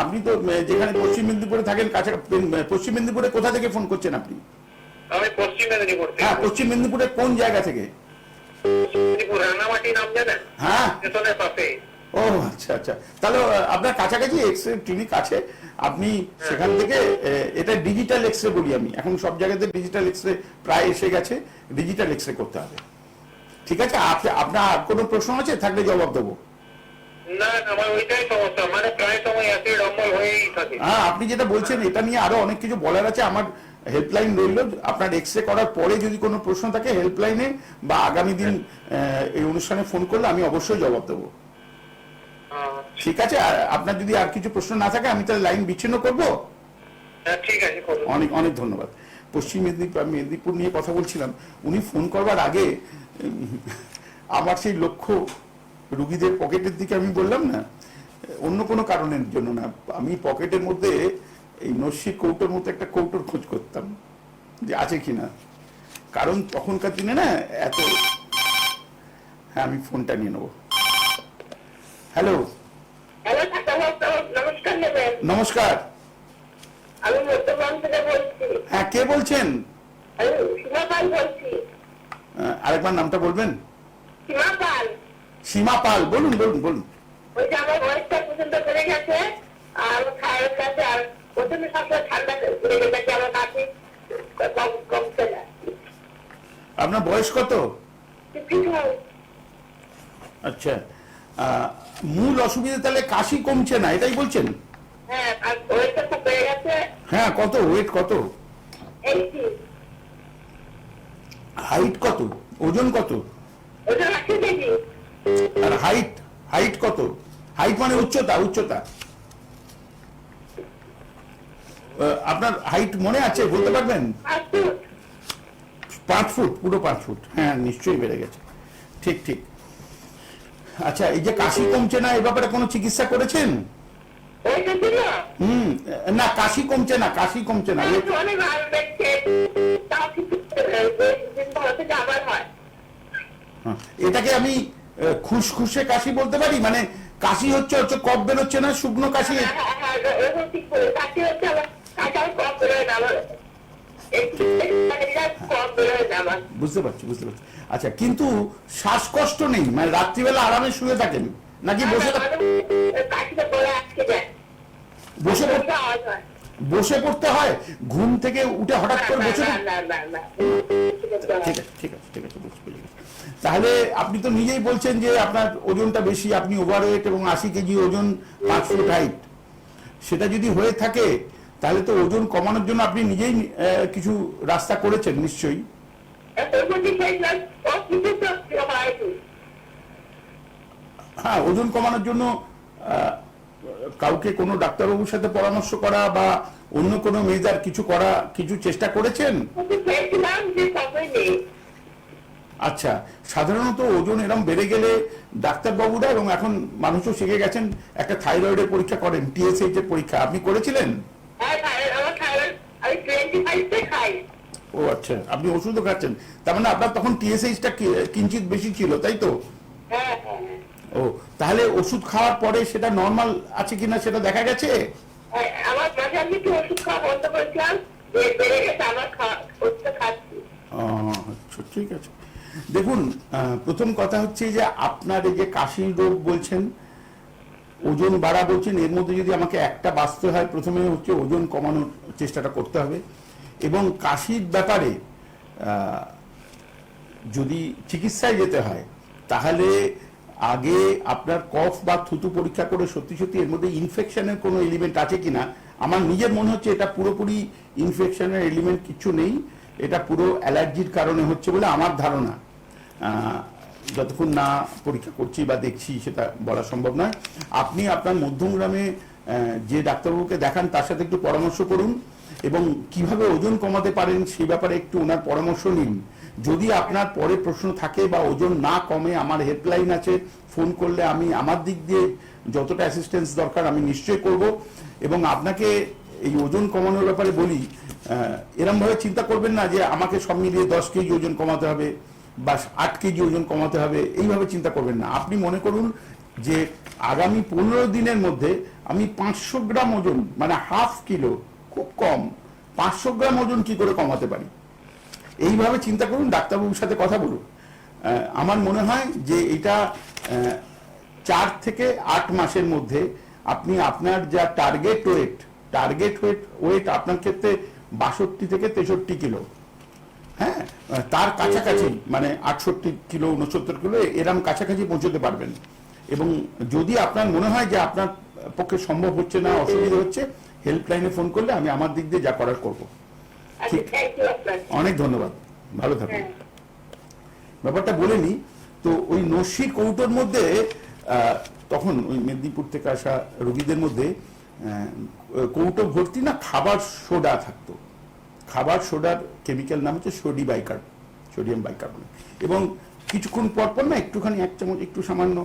আপনি তো যেখানে পশ্চিম মেদিনীপুরে থাকেন, কাছাকাছি পশ্চিম মেদিনীপুরে কোথা থেকে ফোন করছেন আপনি? আমি পশ্চিম মেদিনীপুর থেকে। হ্যাঁ, পশ্চিম মেদিনীপুরে কোন জায়গা থেকে? রাঙামাটি নাম জানেন? হ্যাঁ, স্টেশনের পাশে। ও আচ্ছা আচ্ছা, তাহলে আপনার কাছাকাছি এক্সরে ক্লিনিক আছে, আপনি সেখান থেকে, এটা ডিজিটাল এক্সরে বলি আমি, এখন সব জায়গাতে ডিজিটাল এক্সরে প্রায় এসে গেছে, ডিজিটাল এক্সরে করতে হবে। ঠিক আছে, আপনার কোনো প্রশ্ন আছে থাকলে জবাব দেবো। না, আমার ওইটাই সমস্যা, মানে প্রায় সময় অ্যাসিড অম্বল হয়েই থাকে। হ্যাঁ, আপনি যেটা বলছেন এটা নিয়ে আরো অনেক কিছু বলার আছে। আমার হেল্পলাইন রইল, আপনার এক্সরে করার পরে যদি কোনো প্রশ্ন থাকে হেল্পলাইনে বা আগামী দিন এই অনুষ্ঠানে ফোন করলে আমি অবশ্যই জবাব দেবো। ঠিক আছে, আর আপনার যদি আর কিছু প্রশ্ন না থাকে, আমি তাহলে লাইন বিচ্ছিন্ন করবো। ঠিক আছে, অনেক অনেক ধন্যবাদ। পশ্চিম মেদিনীপুর নিয়ে কথা বলছিলাম। উনি ফোন করবার আগে আমার সেই লক্ষ্য রুগীদের পকেটের দিকে আমি বললাম না, অন্য কোনো কারণের জন্য না, আমি পকেটের মধ্যে এই নস্যির কৌটোর মতো একটা কৌটোর খোঁজ করতাম যে আছে কিনা, কারণ তখনকার দিনে না এত। হ্যাঁ, আমি ফোনটা নিয়ে নেবো। হ্যালো, নমস্কার। আমি বর্তমান থেকে বলছি। হ্যাঁ, কে বলছেন? আমি সীমা পাল বলছি। আরেকবার নামটা বলবেন? সীমা পাল। সীমা পাল, বলুন বলুন বলুন। ওই যে আমার বয়সটা পর্যন্ত বেড়ে গেছে, আর খায়ের কাছে, আর প্রথমে সবসময় ঠান্ডা বেড়ে গেছে, আমার কাছে কমছে না। আপনার বয়স কত? কিছু আচ্ছা, মূল অসুবিধা তাহলে কাশি কমছে না, এটাই বলছেন? হ্যাঁ, আর ওয়েটটা খুব বেড়ে গেছে। হ্যাঁ, কত ওয়েট, কত 80? হাইট কত, ওজন কত? ওটা 80 কেজি। আর হাইট, হাইট কত? হাইট মানে উচ্চতা, উচ্চতা আপনার হাইট মনে আছে, বলতে পারবেন? 5 ফুট, পুরো 5 ফুট। হ্যাঁ, নিশ্চয়ই বেড়ে গেছে। ঠিক ঠিক। আচ্ছা, এই যে কাশি কমছে না, এই ব্যাপারে কোনো চিকিৎসা করেছেন? না, কাশি কমছে না, কাশি কমছে না। এটাকে আমি খুশখুশে কাশি বলতে পারি, মানে কাশি হচ্ছে কফ বেরোচ্ছে না, শুকনো কাশি। বুঝতে পারছি, বুঝতে পারছি। আচ্ছা, কিন্তু শ্বাসকষ্ট নেই, মানে রাত্রিবেলা আরামে শুয়ে থাকেন নাকি বসে বসে বসে পড়তে হয়? ঘুম থেকে উঠে হঠাৎ করে বসে? ঠিক আছে ঠিক আছে ঠিক আছে, বুঝতে পেরেছি। তাহলে আপনি তো নিজেই বলছেন যে আপনার ওজনটা বেশি, আপনি ওভারওয়েট এবং 80 কেজি ওজন, 5 ফুট হাইট। সেটা যদি হয়ে থাকে তাহলে তো ওজন কমানোর জন্য আপনি নিজেই কিছু রাস্তা করেছেন নিশ্চয়ই। হ্যাঁ, ওজন কমানোর জন্য কাউকে কোনো ডাক্তারবাবুর সাথে পরামর্শ করা বা অন্য কোনো মেজার কিছু করা, কিছু চেষ্টা করেছেন? আচ্ছা, সাধারণত ওজন এরকম বেড়ে গেলে ডাক্তারবাবুরা, এবং এখন মানুষও শিখে গেছেন, একটা থাইরয়েডের পরীক্ষা করেন, TSH এর পরীক্ষা। আপনি করেছিলেন? ও আচ্ছা, আপনি ওষুধও খাচ্ছেন, তার মানে আপনার তখন TSH-টা কিঞ্চিত বেশি ছিল, তাই তো? ও, তাহলে ওষুধ খাওয়ার পরে সেটা নরমাল আছে কিনা সেটা দেখা গেছে? আমার মাঝে আমি একটু ওষুধ খাওয়া বন্ধ করেছিলাম, বেড়ে গেছে, আমার খাচ্ছি। আচ্ছা, ঠিক আছে। দেখুন, প্রথম কথা হচ্ছে যে আপনার এই যে কাশির রোগ বলছেন, ওজন বাড়া বলছেন, এর মধ্যে যদি আমাকে একটা বাঁচতে হয়, প্রথমে হচ্ছে ওজন কমানোর চেষ্টাটা করতে হবে। এবং কাশির ব্যাপারে যদি চিকিৎসায় যেতে হয় তাহলে আগে আপনার কফ বা থুতু পরীক্ষা করে সত্যি সত্যি এর মধ্যে ইনফেকশনের কোনো এলিমেন্ট আছে কিনা। আমার নিজের মনে হচ্ছে এটা পুরোপুরি ইনফেকশনের এলিমেন্ট কিছু নেই, এটা পুরো অ্যালার্জির কারণে হচ্ছে বলে আমার ধারণা। যতক্ষণ না পরীক্ষা করছি বা দেখছি সেটা বলা সম্ভব নয়। আপনি আপনার মধ্যমগ্রামে যে ডাক্তারবাবুকে দেখান তার সাথে একটু পরামর্শ করুন এবং কিভাবে ওজন কমাতে পারেন সেই ব্যাপারে একটু ওনার পরামর্শ নিন। যদি আপনার পরে প্রশ্ন থাকে বা ওজন না কমে, আমার হেল্পলাইন আছে, ফোন করলে আমি আমার দিক দিয়ে যতটা অ্যাসিস্ট্যান্স দরকার আমি নিশ্চয়ই করব। এবং আপনাকে এই ওজন কমানোর ব্যাপারে বলি, এরমভাবে চিন্তা করবেন না যে আমাকে সব মিলিয়ে 10 কেজি ওজন কমাতে হবে বা 8 কেজি ওজন কমাতে হবে, এইভাবে চিন্তা করবেন না। আপনি মনে করুন যে আগামী 15 দিনের মধ্যে আমি 500 গ্রাম ওজন, মানে হাফ কিলো, খুব কম, 500 গ্রাম ওজন কি করে কমাতে পারি, এইভাবে চিন্তা করুন, ডাক্তারবাবুর সাথে কথা বলুন। আমার মনে হয় যে এটা 4 থেকে 8 মাসের মধ্যে আপনি আপনার যা টার্গেট ওয়েট আপনার ক্ষেত্রে 62 থেকে 63 কিলো, হ্যাঁ, তার কাছাকাছি, মানে 68 কিলো 69 কিলো এরম কাছাকাছি পৌঁছতে পারবেন। এবং যদি আপনার মনে হয় যে আপনার পক্ষে সম্ভব হচ্ছে না, অসুবিধা হচ্ছে, হেল্পলাইনে ফোন করলে আমি আমার দিক দিয়ে যা করার করব। ঠিক, অনেক ধন্যবাদ, ভালো থাকুন। ব্যাপারটা বলে নি তো, ওই নস্যির কৌটোর মধ্যে তখন ওই মেদিনীপুর থেকে আসা রোগীদের মধ্যে কৌটো ভর্তি না খাবার সোডা থাকতো। খাবার সোডার কেমিক্যাল নাম হচ্ছে সোডিয়াম বাইকার্বনেট। এবং কিছুক্ষণ পর না একটুখানি 1 চামচ একটু সামান্য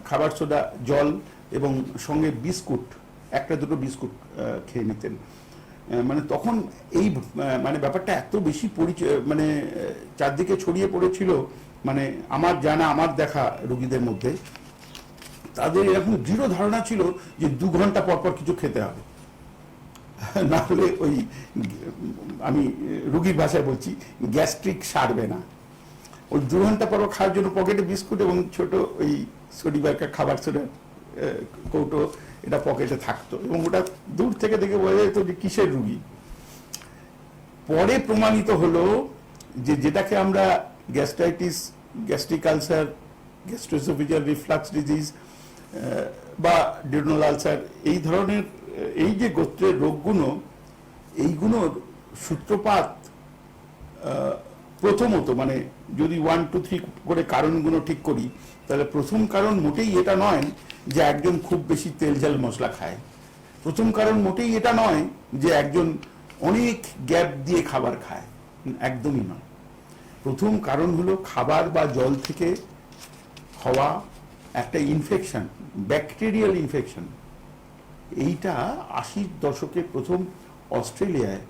খাবার সোডা, জল এবং সঙ্গে বিস্কুট, 1-2 বিস্কুট খেয়ে নিতেন। মানে তখন এই মানে ব্যাপারটা এত বেশি মানে চারদিকে ছড়িয়ে পড়েছিল, মানে আমার জানা, আমার দেখা রোগীদের মধ্যে তাদের এরকম দৃঢ় ধারণা ছিল যে 2 ঘন্টা পর পর কিছু খেতে হবে, না হলে ওই, আমি রোগীর ভাষায় বলছি, গ্যাস্ট্রিক সারবে না। ওই 2 ঘন্টা পর খাওয়ার জন্য পকেটে বিস্কুট এবং ছোট ওই সোডিবাইকার খাবার সোডা কৌটো এটা পকেটে থাকতো, এবং ওটা দূর থেকে দেখে বোঝা যেত যে কিসের রুগী। পরে প্রমাণিত হলো যে যেটাকে আমরা gastritis, gastric ulcer, gastroesophageal reflux disease বা ডিউডেনাল আলসার, এই ধরনের এই যে গোত্রের রোগগুলো, এইগুলোর সূত্রপাত প্রথমত, মানে যদি 1, 2, 3 করে কারণগুলো ঠিক করি, তাহলে প্রথম কারণ মোটেই এটা নয় যে একজন খুব বেশি তেল ঝাল মশলা খায়। প্রথম কারণ মোটেই এটা নয় যে একজন অনেক গ্যাপ দিয়ে খাবার খায়, একদমই নয়। প্রথম কারণ হলো খাবার বা জল থেকে হওয়া একটা ইনফেকশন, ব্যাকটেরিয়াল ইনফেকশন। এইটা 80-র দশকে প্রথম অস্ট্রেলিয়ায়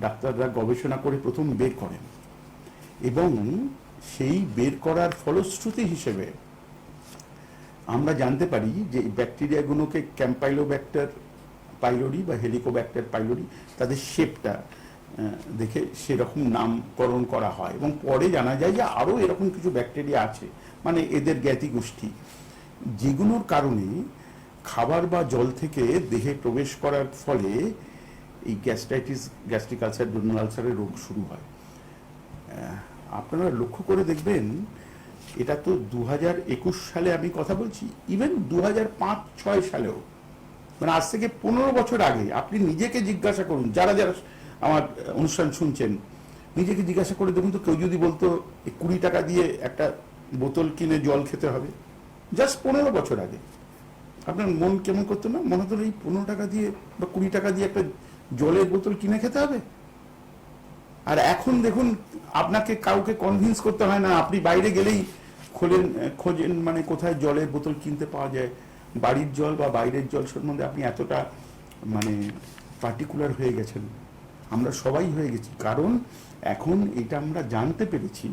ডাক্তাররা গবেষণা করে প্রথম বের করেন, এবং সেই বের করার ফলশ্রুতি হিসেবে আমরা জানতে পারি যে ব্যাকটেরিয়াগুলোকে ক্যাম্পাইলোব্যাক্টার পাইলোরি বা হেলিকোব্যাক্টার পাইলোরি, তাদের শেপটা দেখে সেরকম নামকরণ করা হয়। এবং পরে জানা যায় যে আরও এরকম কিছু ব্যাকটেরিয়া আছে, মানে এদের জ্ঞাতি গোষ্ঠী, যেগুলোর কারণে খাবার বা জল থেকে দেহে প্রবেশ করার ফলে এই গ্যাস্ট্রাইটিস, গ্যাস্ট্রিক আলসার, ডিউডেনাল আলসারের রোগ শুরু হয়। আপনারা লক্ষ্য করে দেখবেন, এটা তো 2021 সালে আমি কথা বলছি, ইভেন 2005-06 সালেও, মানে আজ থেকে 15 বছর আগে আপনি নিজেকে জিজ্ঞাসা করুন, যারা যারা আমার অনুষ্ঠান শুনছেন, নিজেকে জিজ্ঞাসা করে দেখুন তো, কেউ যদি বলতো 20 টাকা দিয়ে একটা বোতল কিনে জল খেতে হবে, জাস্ট 15 বছর আগে, আপনার মন কেমন করতো না? মনে হতো এই 15 টাকা দিয়ে বা 20 টাকা দিয়ে একটা জলের বোতল কিনে খেতে হবে। আর এখন দেখুন, আপনাকে কাউকে কনভিন্স করতে হয় না, আপনি বাইরে গেলেই খোঁজেন মানে কোথায় জলের বোতল কিনতে পাওয়া যায়। বাড়ির জল বা বাইরের জল সম্বন্ধে আপনি এতটা মানে পার্টিকুলার হয়ে গেছেন, আমরা সবাই হয়ে গেছি, কারণ এখন এটা আমরা জানতে পেরেছি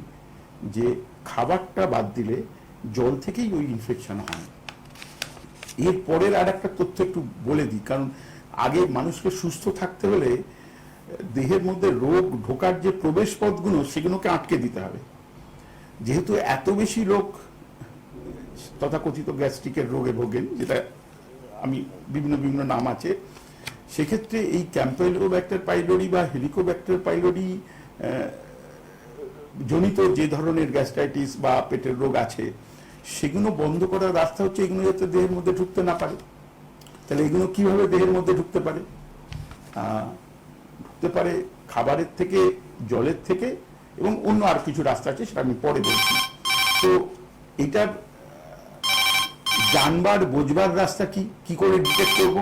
যে খাবারটা বাদ দিলে জল থেকেই ওই ইনফেকশন হয়। এর পরের আর একটা তথ্য একটু বলে দিই, কারণ আগে মানুষকে সুস্থ থাকতে হলে দেহের মধ্যে রোগ ঢোকার যে প্রবেশ পথগুলো সেগুলোকে আটকে দিতে হবে। যেহেতু এত বেশি লোক তথাকথিত গ্যাস্ট্রিকের রোগে ভোগেন, যেটা আমি বিভিন্ন নাম আছে, সেক্ষেত্রে এই ক্যাম্পেলোব্যাক্টার পাইলোরি বা হেলিকোব্যাক্টার পাইলোরি জনিত যে ধরনের গ্যাস্ট্রাইটিস বা পেটের রোগ আছে, সেগুলো বন্ধ করার রাস্তা হচ্ছে এগুলো যাতে দেহের মধ্যে ঢুকতে না পারে। তাহলে এগুলো কিভাবে দেহের মধ্যে ঢুকতে পারে? ঢুকতে পারে খাবারের থেকে, জলের থেকে, এবং অন্য আর কিছু রাস্তা আছে, সেটা আমি পরে বলছি। তো এটার জানবার বোঝবার রাস্তা কি করে ডিটেক্ট করবো?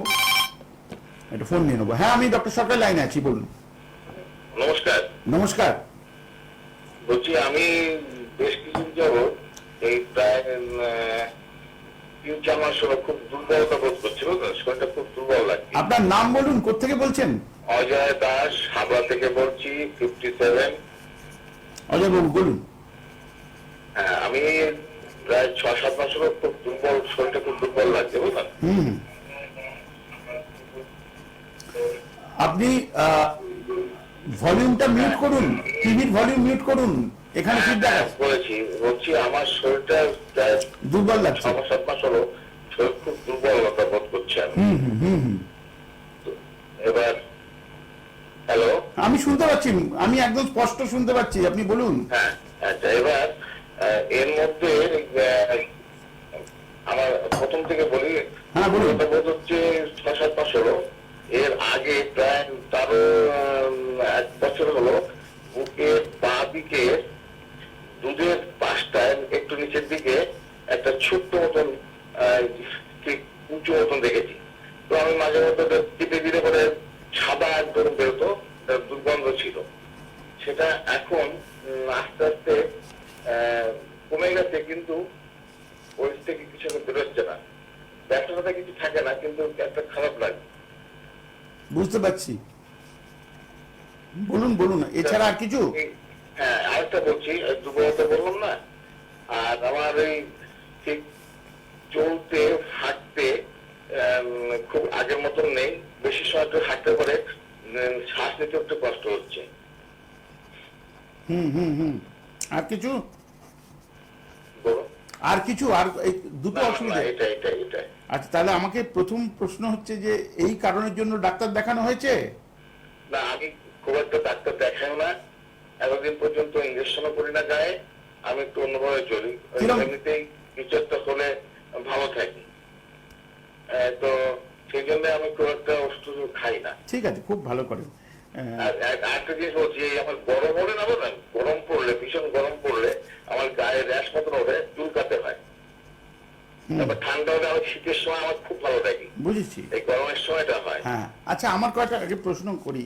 একটা ফোন নিয়ে নেবো। হ্যাঁ, আমি ডক্টর সরকার লাইনে আছি, বলুন। নমস্কার। নমস্কার। বলছি আমি বেশ কিছুদিন যাবৎ এই প্রায় 3-4 মাস হলো খুব দুর্বলতা বোধ করছি, বুঝলেন, শরীরটা খুব দুর্বল লাগছে। আপনার নাম বলুন, কোত্থেকে বলছেন? অজয় দাস, হাবড়া থেকে বলছি, 57। অজয় বাবু বলুন। হ্যাঁ, আমি প্রায় 6-7 মাস হলো খুব দুর্বল, শরীরটা খুব দুর্বল লাগছে, বুঝলেন। আপনি ভলিউমটা মিউট করুন, টিভির ভলিউম মিউট করুন, এখানে ফিডব্যাক আছে। বলেছি, বলছি আমার শরীরটা প্রায় দুর্বল লাগছে, 6-7 মাস হলো শরীর খুব দুর্বলতা বোধ করছে আমি। এবার হ্যালো, আমি শুনতে পাচ্ছি, আমি একদম স্পষ্ট শুনতে পাচ্ছি, আপনি বলুন। হ্যাঁ আচ্ছা, এবার এর মধ্যে আমার প্রথম থেকে বলি, হ্যাঁ বলুন। বোধ হচ্ছে 6-7 মাস হলো। এর আগে প্রায় তারও 1 বছর হলো বুকের বাঁ দিকে দুধের পাশটায় একটু নিচের দিকে একটা ছোট্ট মতন উঁচু মতন দেখেছি। তো আমি মাঝে মধ্যে টিপে দিলে পরে সাদা একদম বেরোতো, দুর্গন্ধ ছিল। সেটা এখন আস্তে আস্তে কমে গেছে, কিন্তু ওই থেকে কিছু বেরোচ্ছে না। ব্যবসাটা কিছু থাকে না, কিন্তু একটা খারাপ লাগে। বুঝতে পারছি, বলুন বলুন, এছাড়া আর কিছু? হ্যাঁ, আরেকটা বলছি, দুর্বলতা বললাম না, আর আমার এই ঠিক চলতে হাঁটতে খুব আগের মতন নেই, বেশি সময় একটু হাঁটতে পারে, শ্বাস নিতে একটু কষ্ট হচ্ছে। আর কিছু? বলুন। আর কিছু? আর এই দুটো অসুবিধা? এটা আচ্ছা, তাহলে আমাকে প্রথম প্রশ্ন হচ্ছে যে এই কারণের জন্য ডাক্তার দেখানো হয়েছে? না, আমি খুব একটা ডাক্তার দেখাই না, এতদিন পর্যন্ত ইঞ্জেকশনও করি না গায়ে, আমি একটু অন্যভাবে চলি, এমনিতেই কিছু একটা হলে ভালো থাকি, তো সেই জন্য আমি খুব একটা ওষুধ খাই না। ঠিক আছে, খুব ভালো করেন। একটা জিনিস বলছি, আমার গরম হলে না, বলেন, গরম পড়লে, ভীষণ গরম পড়লে আমার গায়ে র্যাশ মতন ওঠে, চুলকাতে হয়। তারপর ঠান্ডা হলে আমার শীতের সময় আমার খুব ভালো লাগে। বুঝেছি। এই গরমের সময়টা হয়। হ্যাঁ, আচ্ছা, আমার কয়েকটা আগে প্রশ্ন করি।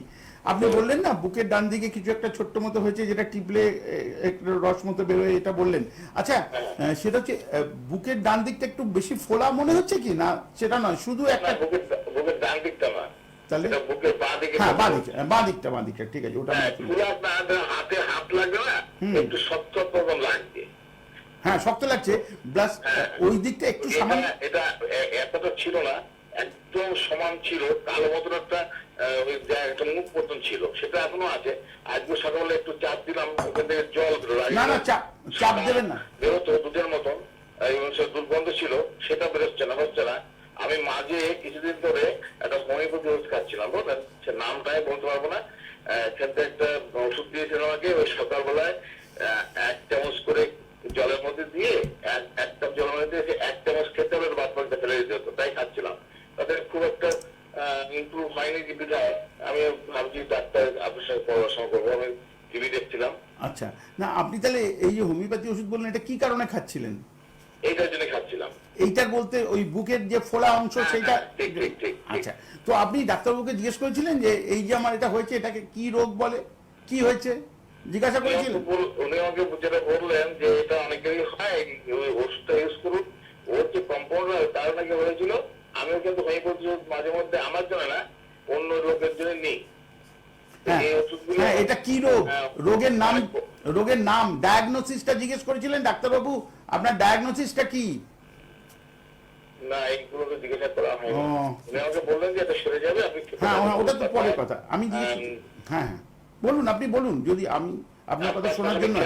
আপনি বললেন না বুকের ডান দিকে কিছু একটা ছোট্ট মতো হয়েছে, যেটা টিপলে একটু রস মতো বেরোয়, এটা বললেন। আচ্ছা, সেটা হচ্ছে বুকের ডান দিকটা একটু বেশি ফোলা মনে হচ্ছে কি? না সেটা নয়, শুধু একটা বুকের ডান দিকটা না, তাহলে বুকের বাঁ দিকে। হ্যাঁ, বাঁ দিকটা ঠিক আছে, ওটা হাতে হাত লাগবে না, একটু শক্ত লাগবে। হ্যাঁ, শক্ত লাগছে, প্লাস ওই দিকটা একটু সামান্য, এটা এতটা ছিল না, একদম সমান ছিল, কালো মতন একটা মুখ মতন ছিল, সেটা এখনো আছে। আজকে সকালে একটু চাপ দিলাম, ওখান থেকে জল না না চাপ দেবেন না, বেরোতো দুধের মতন, দুর্গন্ধ ছিল, সেটা বেরোচ্ছে না, হচ্ছে না। আমি মাঝে কিছুদিন ধরে একটা হোমিওপ্যাথি ওষুধ খাচ্ছিলাম, বুঝলেন, সে নামটাই বলতে পারবো না, সেটা একটা ওষুধ দিয়েছিল আমাকে, ওই সকালবেলায় এক চামচ করে জলের মধ্যে দিয়ে এক কাপ জলের মধ্যে দিয়ে 1 চামচ খেতে হবে, বাদ বাকিটা ফেলে দিতে হতো, তাই খাচ্ছিলাম। তাতে খুব একটা ইমপ্রুভ হয়নি যে বিধায় আমি ভাবছি ডাক্তার আপনার সাথে পড়াশোনা করবো। আমি টিভি দেখছিলাম। আচ্ছা, না আপনি তাহলে এই যে হোমিওপ্যাথি ওষুধ বললেন এটা কি কারণে খাচ্ছিলেন? এইটার জন্য খাচ্ছিলাম। এইটার বলতে ওই বুকের যে ফোলা অংশ সেটা? ঠিক ঠিক ঠিক। আচ্ছা, তো আপনি ডাক্তারবাবুকে জিজ্ঞেস করেছিলেন যে এই যে আমার এটা হয়েছে এটাকে কি রোগ বলে, কি হয়েছে জিজ্ঞাসা করেছিলেন? উনি আমাকে যেটা বললেন যে এটা অনেকেরই হয়, ওই ওষুধটা ইউজ করুন, ওর যে কম্পাউন্ডার তার নাকি হয়েছিল। আমিও কিন্তু হোমিওপ্যাথি মাঝে মধ্যে আমার জন্য না অন্য রোগের জন্য নিই। হ্যাঁ, এটা কি রোগ, রোগের নাম ডায়াগনোসিসটা জিজ্ঞেস করেছিলেন ডাক্তারবাবু? আপনার ডায়াগনোসিসটা কি? না, এইগুলো তো জিজ্ঞাসা করা হয়নি। উনি আমাকে বললেন যে এটা সেরে যাবে, আপনি হ্যাঁ, ওটা তো পরের কথা। আমি হ্যাঁ বলুন, আপনি বলুন, যদি আমি আপনার কথা শোনার জন্য।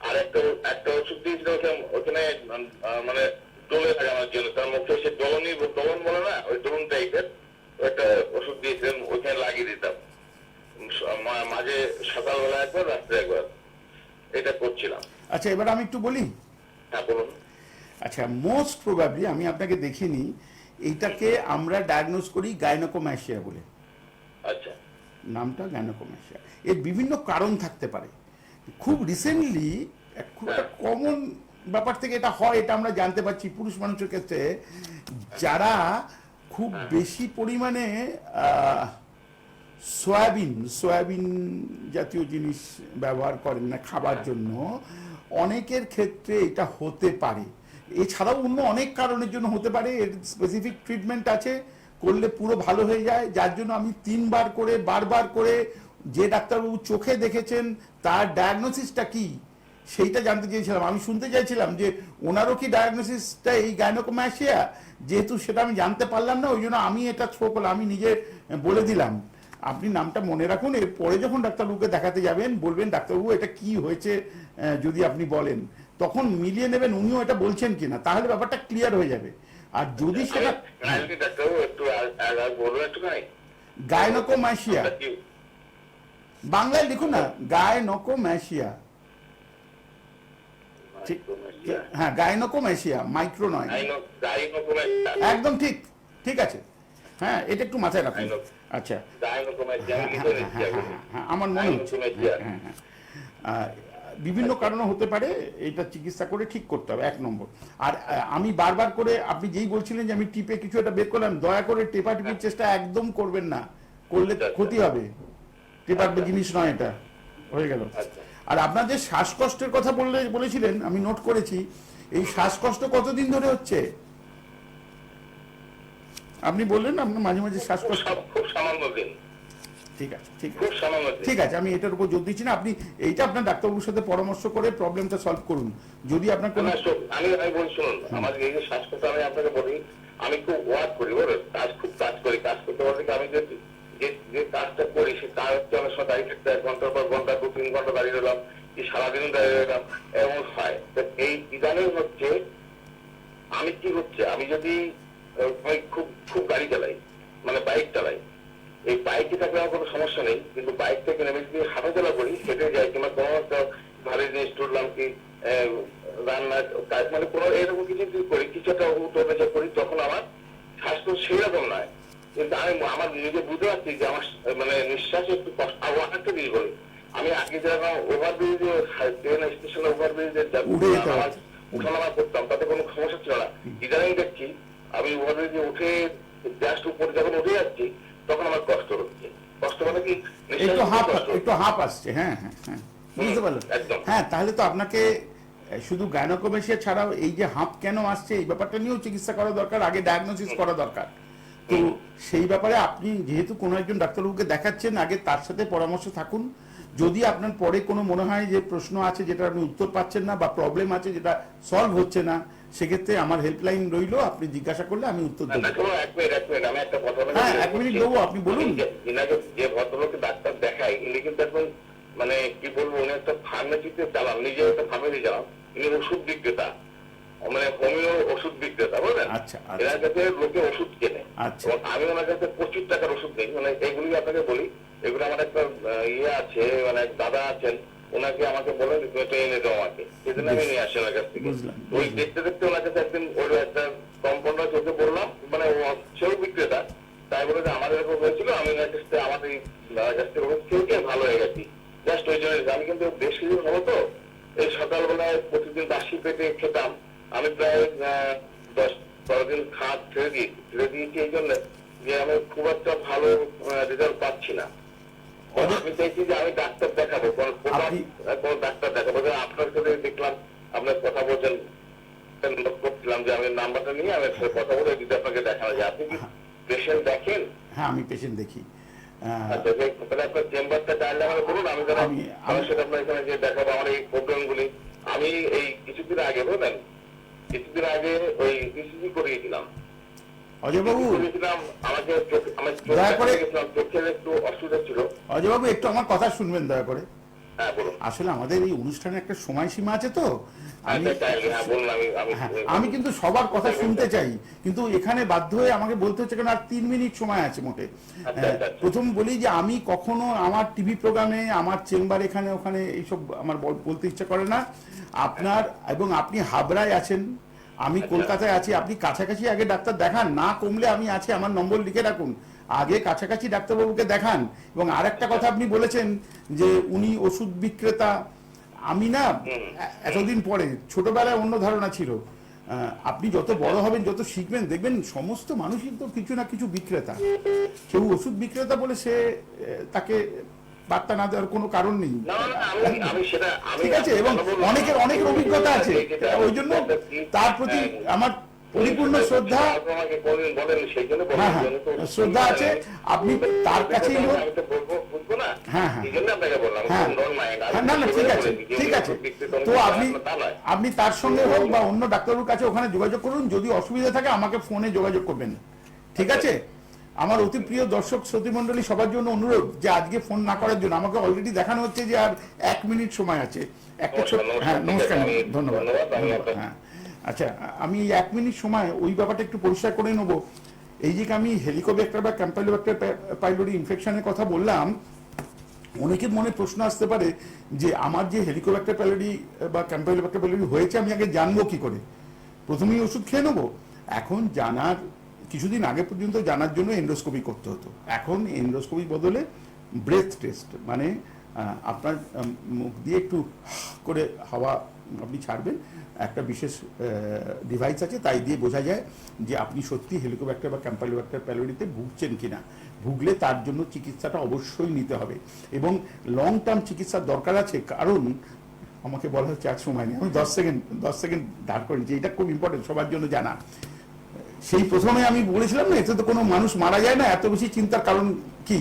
আর একটা ওষুধ দিয়েছিল ওখানে মানে ডোলে লাগানোর জন্য, তার মুখে সে ডলন বলে না, ওই ডলন টাইপের একটা ওষুধ দিয়েছিলেন, ওইখানে লাগিয়ে দিতাম মাঝে, সকালবেলা একবার, রাত্রে একবার, এটা করছিলাম। আচ্ছা, এবার আমি একটু বলি। হ্যাঁ বলুন। আচ্ছা, মোস্ট প্রবাবলি আমি আপনাকে দেখিনি, এইটাকে আমরা ডায়াগনোজ করি গাইনোকোম্যাসিয়া বলে। আচ্ছা, নামটা গাইনোকোম্যাসিয়া। এর বিভিন্ন কারণ থাকতে পারে। খুব রিসেন্টলি খুব একটা কমন ব্যাপার থেকে এটা হয়, এটা আমরা জানতে পারছি পুরুষ মানুষের ক্ষেত্রে যারা খুব বেশি পরিমাণে সয়াবিন জাতীয় জিনিস ব্যবহার করেন না খাবার জন্য, অনেকের ক্ষেত্রে এটা হতে পারে। এছাড়াও অন্য অনেক কারণের জন্য হতে পারে। এর স্পেসিফিক ট্রিটমেন্ট আছে, করলে পুরো ভালো হয়ে যায়। যার জন্য আমি 3 বার করে বারবার করে যে ডাক্তারবাবু চোখে দেখেছেন তার ডায়াগনোসিসটা কি সেইটা জানতে চেয়েছিলাম। আমি শুনতে চাইছিলাম যে ওনারও কি ডায়াগনোসিসটা এই গাইনোকোম্যাসিয়া, যেহেতু সেটা আমি জানতে পারলাম না, ওই জন্য আমি এটা থ্রো করলাম, আমি নিজে বলে দিলাম। আপনি নামটা মনে রাখুন, এর পরে যখন ডাক্তারবাবুকে দেখাতে যাবেন বলবেন ডাক্তারবাবু এটা কি হয়েছে যদি আপনি বলেন, তখন মিলিয়ে নেবেন উনিও এটা বলছেন কিনা, তাহলে ব্যাপারটা ক্লিয়ার হয়ে যাবে। আর যদি সেটা গাইনোকোম্যাসিয়া বাংলায় লিখুন না, গাইনোকোম্যাসিয়া। হ্যাঁ, গাইনোকোম্যাসিয়া, মাইক্রো নয়। একদম ঠিক, ঠিক আছে। হ্যাঁ, এটা একটু মাথায় রাখুন। আচ্ছা, আমার মনে হচ্ছে বিভিন্ন কারণে হতে পারে, এটা চিকিৎসা করে ঠিক করতে হবে 1 নম্বর। আর আমি বারবার করে, আপনি যেই বলছিলেন যে আমি টিপে কিছু একটা বের করলাম, দয়া করে টেপাটিপির চেষ্টা একদম করবেন না, করলে ক্ষতি হবে। টেপার জিনিস নয় এটা, হয়ে গেল। আর আপনার যে শ্বাসকষ্টের কথা বলেছিলেন আমি নোট করেছি, এই শ্বাসকষ্ট কতদিন ধরে হচ্ছে? আপনি বললেন আপনার মাঝে মাঝে শ্বাসকষ্ট। খুব সামান্য দিন। ঠিক আছে, ঠিক আছে, আমি এটার উপর জোর দিচ্ছি না। আপনি এইটা আপনার ডাক্তারবাবুর সাথে পরামর্শ করে প্রবলেমটা সলভ করুন। যদি আপনার কোনো আমি বলি, শুনুন, আমার এই যে শ্বাসকষ্ট, আমি আপনাকে বলি, আমি খুব ওয়ার্ক করি, কাজ করি, কাজ করতে বলতে আমি যে কাজটা করি সে কাজ হচ্ছে অনেক সময় দাঁড়িয়ে থাকতে 1 ঘন্টার পর ঘন্টা, 2-3 ঘন্টা দাঁড়িয়ে রইলাম, কি সারাদিন দাঁড়িয়ে রইলাম, এমন হয়। এই ইদানিং হচ্ছে, আমি কি হচ্ছে, আমি যদি খুব গাড়ি চালাই, মানে বাইক চালাই, এই বাইকে থাকলে আমার কোনো সমস্যা নেই, কিন্তু বাইক থেকে নেমে যদি হাঁটাচলা করি, হেঁটে যাই, কিংবা কোনো একটা ভারী জিনিস তুললাম, কি রান্নার কাজ, মানে কোনো এরকম কিছু করি, কিছু একটা উঠে করি, তখন আমার স্বাস্থ্য সেই রকম নয়। কিন্তু আমি আমার নিজে বুঝতে পারছি যে আমার মানে নিঃশ্বাসে একটু কষ্ট। একটা জিনিস বলি, আমি আগে যেরকম ওভারব্রিজে, ট্রেন স্টেশনে ওভারব্রিজে উঠানামা করতাম, তাতে কোনো সমস্যা ছিল না। ইদানিং দেখছি আমি ওভারব্রিজে উঠে জাস্ট উপরে যখন উঠে যাচ্ছি, তখন আমার কষ্ট হচ্ছে। কষ্ট মানে কি, একটু হাঁপ আসছে। হ্যাঁ হ্যাঁ হ্যাঁ, বুঝতে পারলাম। হ্যাঁ, তাহলে তো আপনাকে শুধু গাইনোকোম্যাসিয়া ছাড়াও এই যে হাঁপ কেন আসছে এই ব্যাপারটা নিয়েও চিকিৎসা করা দরকার, আগে ডায়াগনোসিস করা দরকার। তো সেই ব্যাপারে আপনি যেহেতু কোনো একজন ডাক্তারবাবুকে দেখাচ্ছেন, আগে তার সাথে পরামর্শ থাকুন। যদি আপনার পরে কোনো মনে হয় যে প্রশ্ন আছে যেটা আপনি উত্তর পাচ্ছেন না, বা প্রবলেম আছে যেটা সলভ হচ্ছে না, সেক্ষেত্রে আমার হেল্পলাইন রইলো, আপনি জিজ্ঞাসা করলে আমি উত্তর দেবো। আমি একটা কথা, হ্যাঁ, 1 মিনিট দেবো, আপনি বলুন। যে ভদ্রলোকে ডাক্তার দেখাই, ইনি কিন্তু এখন মানে কি বলবো, উনি একটা ফার্মেসিতে চালান, নিজে একটা ফার্মেসি চালান, ইনি ওষুধ বিক্রেতা, মানে হোমিও ওষুধ বিক্রেতা, বুঝলেন? আচ্ছা, এনার কাছে লোকে ওষুধ কেনে। আমি ওনার কাছে 25 টাকার ওষুধ নেই। মানে এইগুলি আপনাকে বলি, এগুলো আমার একটা ইয়ে আছে, মানে দাদা আছেন, ওনাকে আমাকে বলেন তুমি এটা এনে দাও আমাকে, সেদিন আমি নিয়ে আসি ওনার কাছ থেকে। বুঝলাম, ওই দেখতে দেখতে ওনার কাছে একদিন ওর একটা কম্পাউন্ডার চোখে বললাম, মানে সেও বিক্রেতা, তাই বলে যে আমার এরকম হয়েছিল, আমি ওনার কাছ থেকে আমার এই দাদার কাছ থেকে ওষুধ খেয়ে ভালো হয়ে গেছি। জাস্ট ওই জন্য আমি কিন্তু বেশ কিছুদিন হলো তো এই সকালবেলায় প্রতিদিন বাসি পেটে খেতাম, আমি প্রায় 10-12 দিন খাট ছেড়ে দিয়েছি এই জন্য যে আমি খুব একটা ভালো রেজাল্ট পাচ্ছি না। আমি চাইছি যে আমি ডাক্তার দেখাবো, কোন ডাক্তার দেখাবো। আপনার সাথে দেখলাম আপনার কথা বলছেন, করছিলাম যে আমি নাম্বারটা নিয়ে আমি কথা বলে যদি আপনাকে দেখানো যায়। আপনি কি পেশেন্ট দেখেন? হ্যাঁ, আমি পেশেন্ট দেখি। আপনার চেম্বারটা চাইলে আমাকে বলুন, আমি সেটা আপনার এখানে যে দেখাবো আমার এই প্রোগ্রামগুলি। আমি এই কিছুদিন আগে বুঝলেন, কিছুদিন আগে ওই ইসিজি করিয়েছিলাম। অজয়বাবু, আমাকে দয়া করে চোখের একটু অসুবিধা ছিল। অজয়বাবু একটু আমার কথা শুনবেন দয়া করে। হ্যাঁ বলুন। আসলে আমাদের এই অনুষ্ঠানে একটা সময়সীমা আছে তো, আমি কিন্তু সবার কথা শুনতে চাই, কিন্তু এখানে বাধ্য হয়ে আমাকে বলতে হচ্ছে কেন, আর 3 মিনিট সময় আছে মোটে। প্রথম বলি যে আমি কখনো আমার টিভি প্রোগ্রামে, আমার চেম্বার এখানে ওখানে এইসব আমার বলতে ইচ্ছা করে না। আপনার এবং আপনি হাবড়ায় আছেন, আমি কলকাতায় আছি, আপনি কাছাকাছি আগে ডাক্তার দেখান, না কমলে আমি আছি, আমার নম্বর লিখে রাখুন, আগে কাছাকাছি ডাক্তারবাবুকে দেখান। এবং আরেকটা কথা আপনি বলেছেন যে উনি ওষুধ বিক্রেতা, আমি না এতদিন পরে, ছোটবেলায় অন্য ধারণা ছিল, আপনি যত বড় হবেন যত শিখবেন দেখবেন সমস্ত মানুষই তো কিছু না কিছু বিক্রেতা। কেউ ওষুধ বিক্রেতা বলে সে তাকে বার্তা না দেওয়ার কোনো কারণ নেই, ঠিক আছে? এবং অনেকের অভিজ্ঞতা আছে, ওই জন্য তার প্রতি আমার পরিপূর্ণ শ্রদ্ধা, হ্যাঁ হ্যাঁ শ্রদ্ধা আছে। আপনি তার কাছেই হোক, হ্যাঁ হ্যাঁ হ্যাঁ না না ঠিক আছে, ঠিক আছে। তো আপনি তার সঙ্গে হোক বা অন্য ডাক্তারবাবুর কাছে ওখানে যোগাযোগ করুন, যদি অসুবিধা থাকে আমাকে ফোনে যোগাযোগ করবেন, ঠিক আছে? আমার অতি প্রিয় দর্শক শ্রোতৃমণ্ডলী সবার জন্য অনুরোধ যে আজকে ফোন না করার জন্য। আমাকে অলরেডি দেখানো হচ্ছে যে আর 1 মিনিট সময় আছে। একটা হ্যাঁ নমস্কার, ধন্যবাদ ধন্যবাদ। হ্যাঁ আচ্ছা, আমি 1 মিনিট সময় ওই ব্যাপারটা একটু পরিষ্কার করে নেবো। এই যে আমি হেলিকোব্যাক্টার বা ক্যাম্পাইলোব্যাক্টার পাইলোরি ইনফেকশনের কথা বললাম, অনেকের মনে প্রশ্ন আসতে পারে যে আমার যে হেলিকোব্যাক্টার পাইলোরি বা ক্যাম্পাইলোব্যাক্টার পাইলোরি হয়েছে আমি আগে জানবো কি করে? প্রথমেই ওষুধ খেয়ে নেবো? এখন জানার, কিছুদিন আগে পর্যন্ত জানার জন্য এন্ডোস্কোপি করতে হতো, এখন এন্ডোস্কোপি বদলে ব্রেথ টেস্ট, মানে আপনার মুখ দিয়ে একটু করে হাওয়া আপনি ছাড়বেন, একটা বিশেষ ডিভাইস আছে, তাই দিয়ে বোঝা যায় যে আপনি সত্যি হেলিকোব্যাক্টার বা ক্যাম্পাইলোব্যাক্টার পাইলোরিতে ভুগছেন কিনা। ভুগলে তার জন্য চিকিৎসাটা অবশ্যই নিতে হবে এবং লং টার্ম চিকিৎসার দরকার আছে। কারণ আমাকে বলা হচ্ছে আর সময় নেই, আমি 10 সেকেন্ড দাঁড় করি যে এটা খুব ইম্পর্টেন্ট সবার জন্য জানা। সেই প্রথমে আমি বলেছিলাম না, এতে তো কোনো মানুষ মারা যায় না, এত বেশি চিন্তার কারণ কি?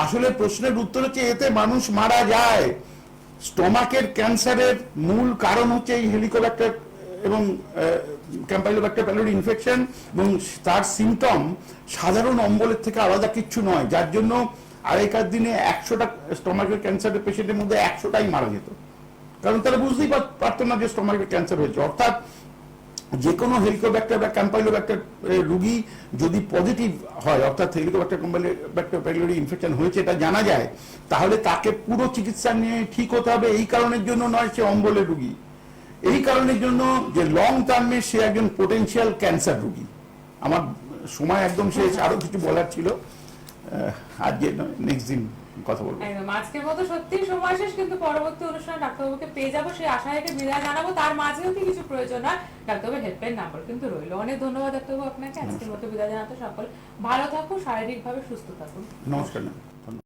আসলে প্রশ্নের উত্তর হচ্ছে এতে মানুষ মারা যায়। স্টোমাকের ক্যান্সারের মূল কারণ হচ্ছে এই হেলিকোব্যাক্টার এবং ক্যাম্পাইলোব্যাক্টার পাইলোরি ইনফেকশন, এবং তার সিমটম সাধারণ অম্বলের থেকে আলাদা কিচ্ছু নয়, যার জন্য আগেকার দিনে 100টা স্টোমাকের ক্যান্সারের পেশেন্টের মধ্যে 100টাই মারা যেত, কারণ তারা বুঝতেই পারতো না যে স্টোমাকের ক্যান্সার হয়েছে। অর্থাৎ যে কোনো হেলিকোব্যাক্টার বা ক্যাম্পাইলোব্যাক্টার রোগী যদি পজিটিভ হয়, অর্থাৎ হেলিকোব্যাক্টার ক্যাম্পাইলোব্যাক্টার পাইলোরি ইনফেকশন হয়েছে এটা জানা যায়, তাহলে তাকে পুরো চিকিৎসা নিয়ে ঠিক হতে হবে। এই কারণের জন্য নয় সে অম্বলের রোগী, এই কারণের জন্য যে লং টার্মে সে একজন পোটেনশিয়াল ক্যান্সার রোগী। আমার সময় একদম শেষ, আরো কিছু বলার ছিল, আজকে নেক্সট দিন কথা বলবো। একদম আজকের মতো সত্যি সময় শেষ, কিন্তু পরবর্তী অনুষ্ঠানে ডাক্তারবাবুকে পেয়ে যাবো, সেই আশা রেখে বিদায় জানাবো। তার মাঝেও কি কিছু প্রয়োজন হয় ডাক্তারবাবুর হেল্পলাইন নাম্বার কিন্তু রইলো। অনেক ধন্যবাদ ডাক্তারবাবু আপনাকে, আজকের মতো বিদায় জানাতে। সকল ভালো থাকুন, শারীরিকভাবে সুস্থ থাকুন। নমস্কার।